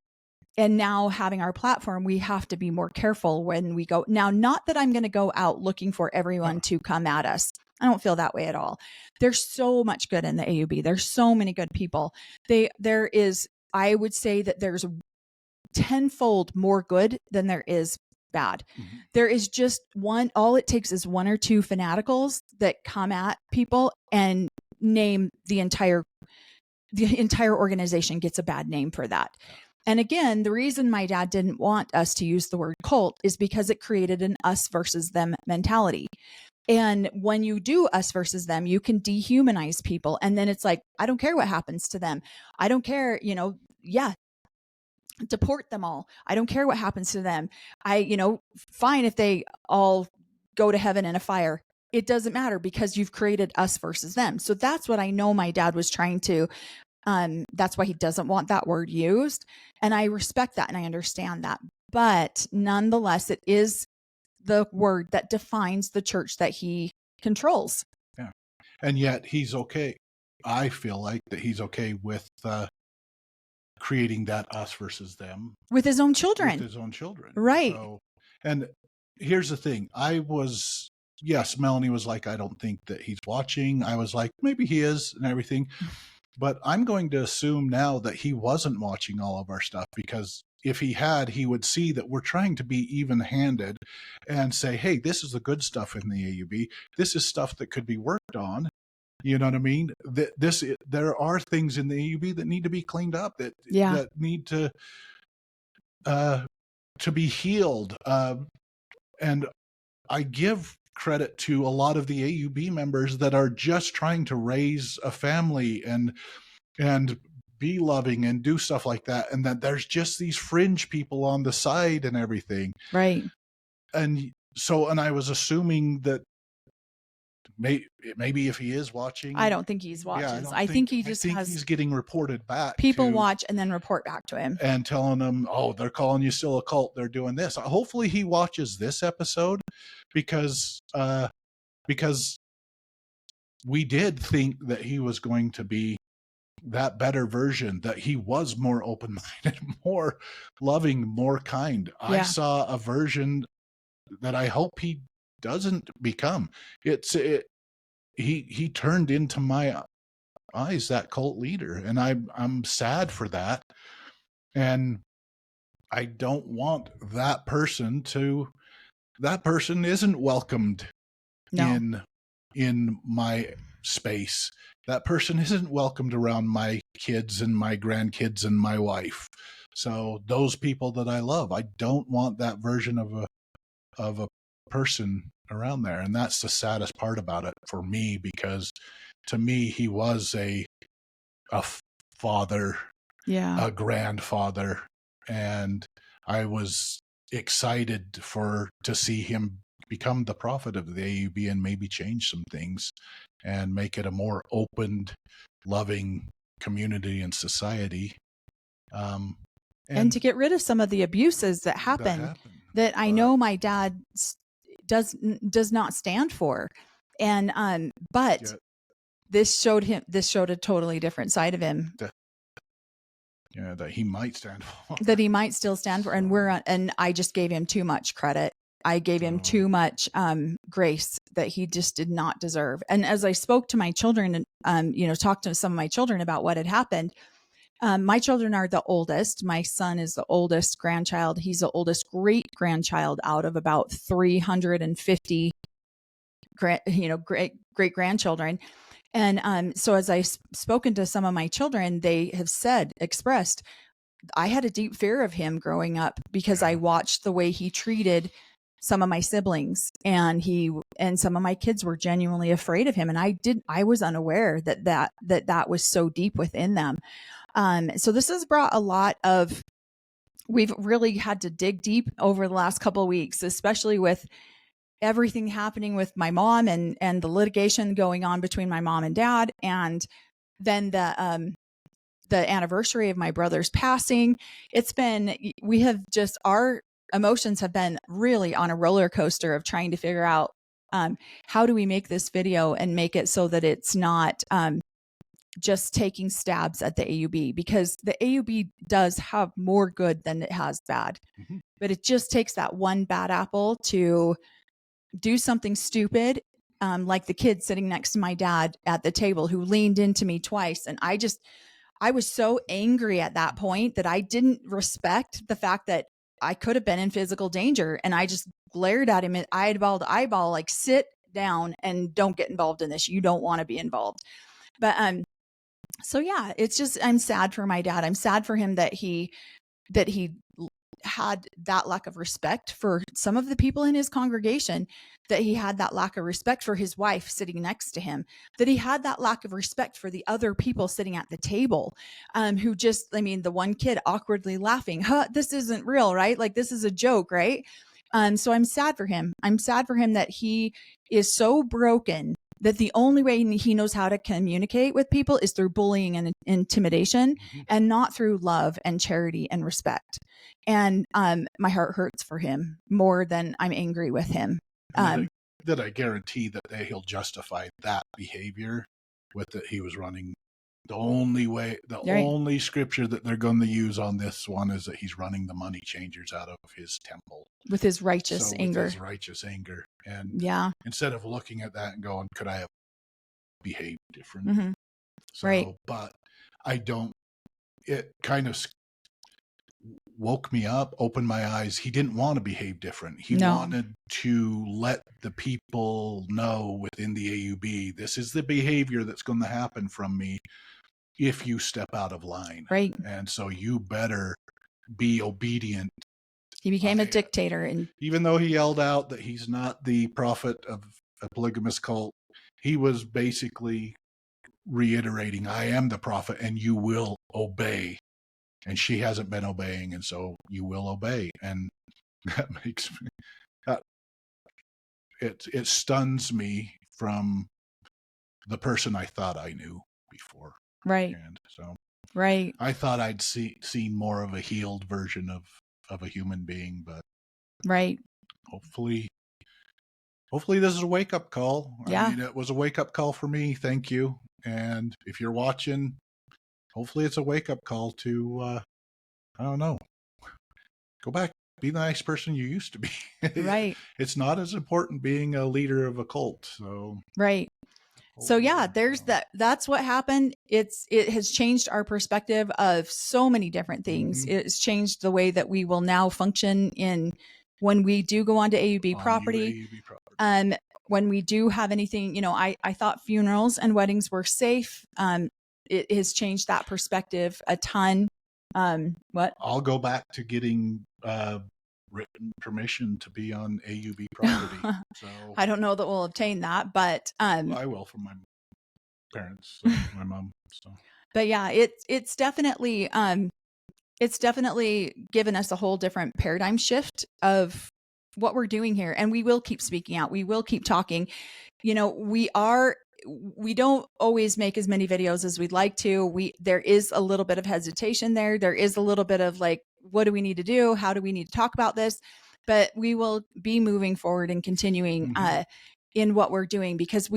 now having our platform, we have to be more careful when we go. Now, not that I'm going to go out looking for everyone to come at us. I don't feel that way at all. There's so much good in the AUB. There's so many good people. I would say that there's tenfold more good than there is bad. Mm-hmm. There is just all it takes is one or two fanaticals that come at people and name the entire organization gets a bad name for that. Yeah. And again, the reason my dad didn't want us to use the word cult is because it created an us versus them mentality. And when you do us versus them, you can dehumanize people. And then it's like, I don't care what happens to them. I don't care, deport them all. I don't care what happens to them. Fine if they all go to heaven in a fire. It doesn't matter because you've created us versus them. So that's what I know my dad was trying to, that's why he doesn't want that word used. And I respect that and I understand that. But nonetheless, it is the word that defines the church that he controls. Yeah. And yet he's okay. I feel like that he's okay with creating that us versus them. With his own children. Right. So, and here's the thing. Yes, Melanie was like, I don't think that he's watching. I was like, maybe he is and everything. But I'm going to assume now that he wasn't watching all of our stuff, because if he had, he would see that we're trying to be even-handed and say, hey, this is the good stuff in the AUB. This is stuff that could be worked on. You know what I mean? There are things in the AUB that need to be cleaned up, that need to be healed. And I give credit to a lot of the AUB members that are just trying to raise a family and be loving and do stuff like that. And that there's just these fringe people on the side and everything. Right. And I was assuming that maybe if he is watching, I don't think he's watching. I think he's getting reported back. People watch and then report back to him and telling him, oh, they're calling you still a cult. They're doing this. Hopefully he watches this episode because we did think that he was going to be that better version, that he was more open-minded, more loving, more kind. Yeah. I saw a version that I hope he doesn't become. He turned into my eyes that cult leader, and I'm sad for that. And I don't want that person isn't welcomed in my space. That person isn't welcomed around my kids and my grandkids and my wife. So those people that I love, I don't want that version of a person around there. And that's the saddest part about it for me, because to me, he was a father, a grandfather, and I was excited to see him become the prophet of the AUB and maybe change some things and make it a more open, loving community and society. And to get rid of some of the abuses that happen that I know my dad does not stand for. And but this showed a totally different side of him. That he might stand for. That he might still stand for. And I just gave him too much credit. I gave him too much grace that he just did not deserve. And as I spoke to my children and talked to some of my children about what had happened, my children are the oldest. My son is the oldest grandchild. He's the oldest great grandchild out of about 350 great grandchildren. And so as I've spoken to some of my children, they have expressed, I had a deep fear of him growing up because I watched the way he treated some of my siblings, and some of my kids were genuinely afraid of him. And I was unaware that was so deep within them. So this has brought a lot of, we've really had to dig deep over the last couple of weeks, especially with everything happening with my mom and the litigation going on between my mom and dad. And then the anniversary of my brother's passing. Our emotions have been really on a roller coaster of trying to figure out how do we make this video and make it so that it's not just taking stabs at the AUB, because the AUB does have more good than it has bad. Mm-hmm. But it just takes that one bad apple to do something stupid, like the kid sitting next to my dad at the table who leaned into me twice. And I was so angry at that point that I didn't respect the fact that I could have been in physical danger. And I just glared at him and eyeball to eyeball, like, sit down and don't get involved in this. You don't want to be involved. But, so yeah, it's just, I'm sad for my dad. I'm sad for him that he had that lack of respect for some of the people in his congregation, that he had that lack of respect for his wife sitting next to him, that he had that lack of respect for the other people sitting at the table, who just, the one kid awkwardly laughing, this isn't real, right? Like, this is a joke, right? So I'm sad for him. I'm sad for him that he is so broken that the only way he knows how to communicate with people is through bullying and intimidation, mm-hmm. and not through love and charity and respect. And my heart hurts for him more than I'm angry with him. That I guarantee that he'll justify that behavior with that he was running. The only scripture that they're going to use on this one is that he's running the money changers out of his temple. With his righteous anger. With his righteous anger. And instead of looking at that and going, could I have behaved different? Mm-hmm. Right. But it kind of woke me up, opened my eyes. He didn't want to behave different. He wanted to let the people know within the AUB, this is the behavior that's going to happen from me if you step out of line. Right. And so you better be obedient. He became a dictator. And even though he yelled out that he's not the prophet of a polygamous cult, he was basically reiterating, I am the prophet and you will obey. And she hasn't been obeying, and so you will obey. And that makes me, it stuns me from the person I thought I knew before. Right. And so right. I thought I'd seen more of a healed version of a human being, but right. Hopefully this is a wake-up call. Yeah. It was a wake-up call for me. Thank you. And if you're watching, hopefully it's a wake-up call to, I don't know, go back, be the nice person you used to be. Right. It's not as important being a leader of a cult. So right. So yeah, there's that's what happened. It has changed our perspective of so many different things. Mm-hmm. It's changed the way that we will now function when we do go onto AUB property. When we do have anything, I thought funerals and weddings were safe. It has changed that perspective a ton. What? I'll go back to getting written permission to be on AUB property. So I don't know that we'll obtain that, but I will from my parents, my mom. So, but yeah, it's definitely given us a whole different paradigm shift of what we're doing here, and we will keep speaking out. We will keep talking. We don't always make as many videos as we'd like to. There is a little bit of hesitation there. There is a little bit of like, what do we need to do? How do we need to talk about this? But we will be moving forward and continuing in what we're doing, because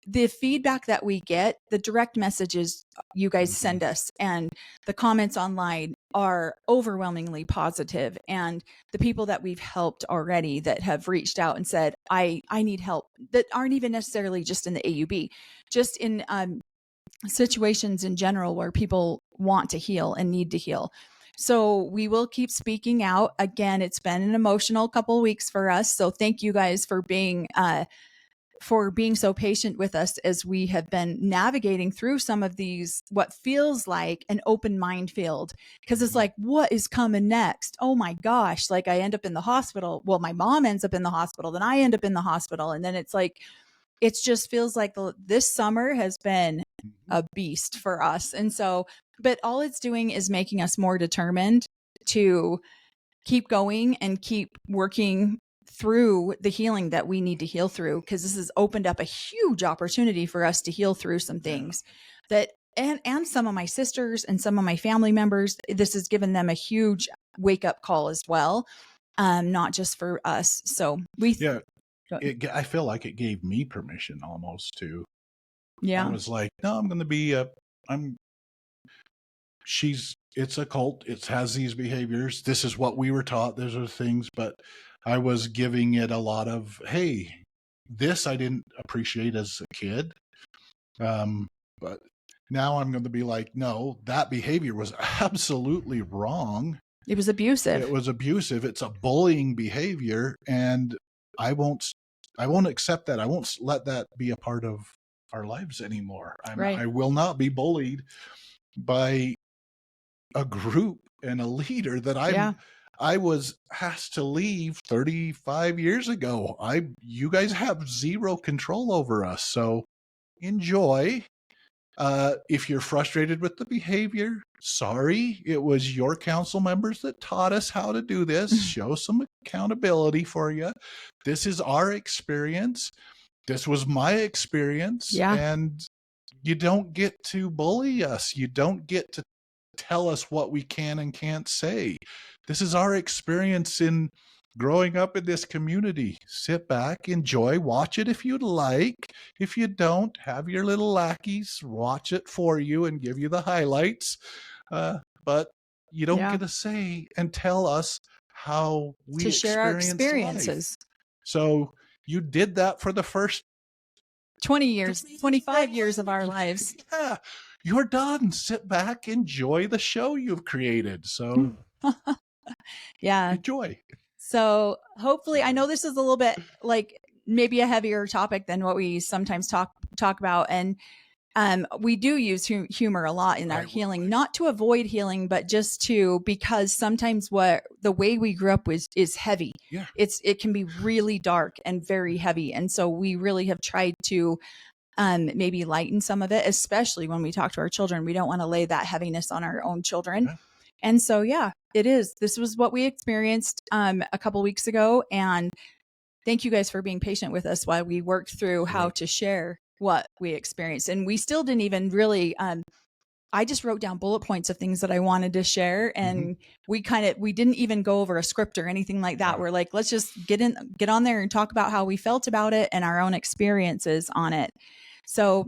the feedback that we get, the direct messages you guys send us and the comments online are overwhelmingly positive. And the people that we've helped already that have reached out and said, I need help, that aren't even necessarily just in the AUB, just in situations in general where people want to heal and need to heal. So we will keep speaking out. Again, it's been an emotional couple of weeks for us. So thank you guys for being for being so patient with us as we have been navigating through some of these, what feels like an open minefield. Because it's like, what is coming next? Oh my gosh. Like, I end up in the hospital. Well, my mom ends up in the hospital, then I end up in the hospital. And then it's like, it just feels like this summer has been a beast for us. And so, but all it's doing is making us more determined to keep going and keep working through the healing that we need to heal through, because this has opened up a huge opportunity for us to heal through some things that, and some of my sisters and some of my family members, this has given them a huge wake up call as well. Not just for us. So I feel like it gave me permission almost to, I was like, no, I'm going to be it's a cult. It has these behaviors. This is what we were taught. Those are things, but I was giving it a lot of, hey, this I didn't appreciate as a kid. But now I'm going to be like, no, that behavior was absolutely wrong. It was abusive. It's a bullying behavior, and I won't accept that. I won't let that be a part of our lives anymore. I will not be bullied by a group and a leader that I was asked to leave 35 years ago. You guys have zero control over us. So enjoy. If you're frustrated with the behavior, sorry, it was your council members that taught us how to do this. Show some accountability for you. This is our experience. This was my experience. And you don't get to bully us. You don't get to tell us what we can and can't say. This is our experience in growing up in this community. Sit back, enjoy, watch it if you'd like. If you don't, have your little lackeys watch it for you and give you the highlights. But you don't get a say and tell us how we share our experiences. Life. So you did that for the first 20 years, 25 years of our lives. Yeah, you're done. Sit back, enjoy the show you've created. So enjoy. So hopefully, I know this is a little bit like maybe a heavier topic than what we sometimes talk about. And we do use humor a lot in our healing, not to avoid healing, but just because sometimes the way we grew up is heavy. Yeah. It can be really dark and very heavy. And so we really have tried to maybe lighten some of it, especially when we talk to our children. We don't want to lay that heaviness on our own children. Yeah. And so, it is. This was what we experienced a couple weeks ago. And thank you guys for being patient with us while we worked through how to share what we experienced. And we still didn't even really, I just wrote down bullet points of things that I wanted to share. And we didn't even go over a script or anything like that. We're like, let's just get on there and talk about how we felt about it and our own experiences on it. So,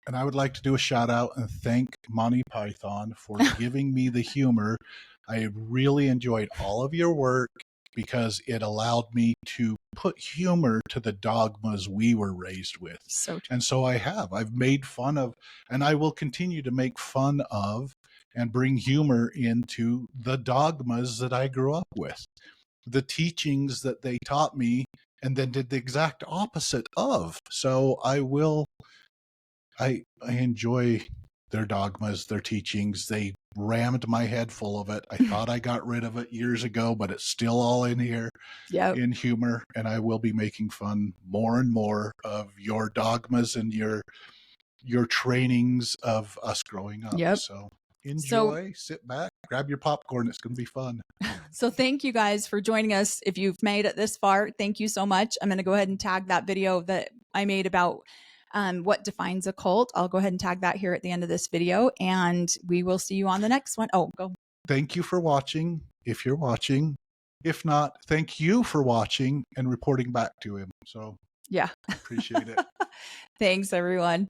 And I would like to do a shout out and thank Monty Python for giving me the humor. I really enjoyed all of your work because it allowed me to put humor to the dogmas we were raised with. And so I've made fun of, and I will continue to make fun of and bring humor into the dogmas that I grew up with, the teachings that they taught me and then did the exact opposite of. So I enjoy their dogmas, their teachings. They rammed my head full of it. I thought I got rid of it years ago, but it's still all in here in humor. And I will be making fun more and more of your dogmas and your trainings of us growing up. So enjoy, sit back, grab your popcorn. It's going to be fun. So thank you guys for joining us. If you've made it this far, thank you so much. I'm going to go ahead and tag that video that I made about what defines a cult. I'll go ahead and tag that here at the end of this video, and we will see you on the next one. Oh, go. Thank you for watching. If you're watching, if not, thank you for watching and reporting back to him. So yeah, appreciate it. Thanks everyone.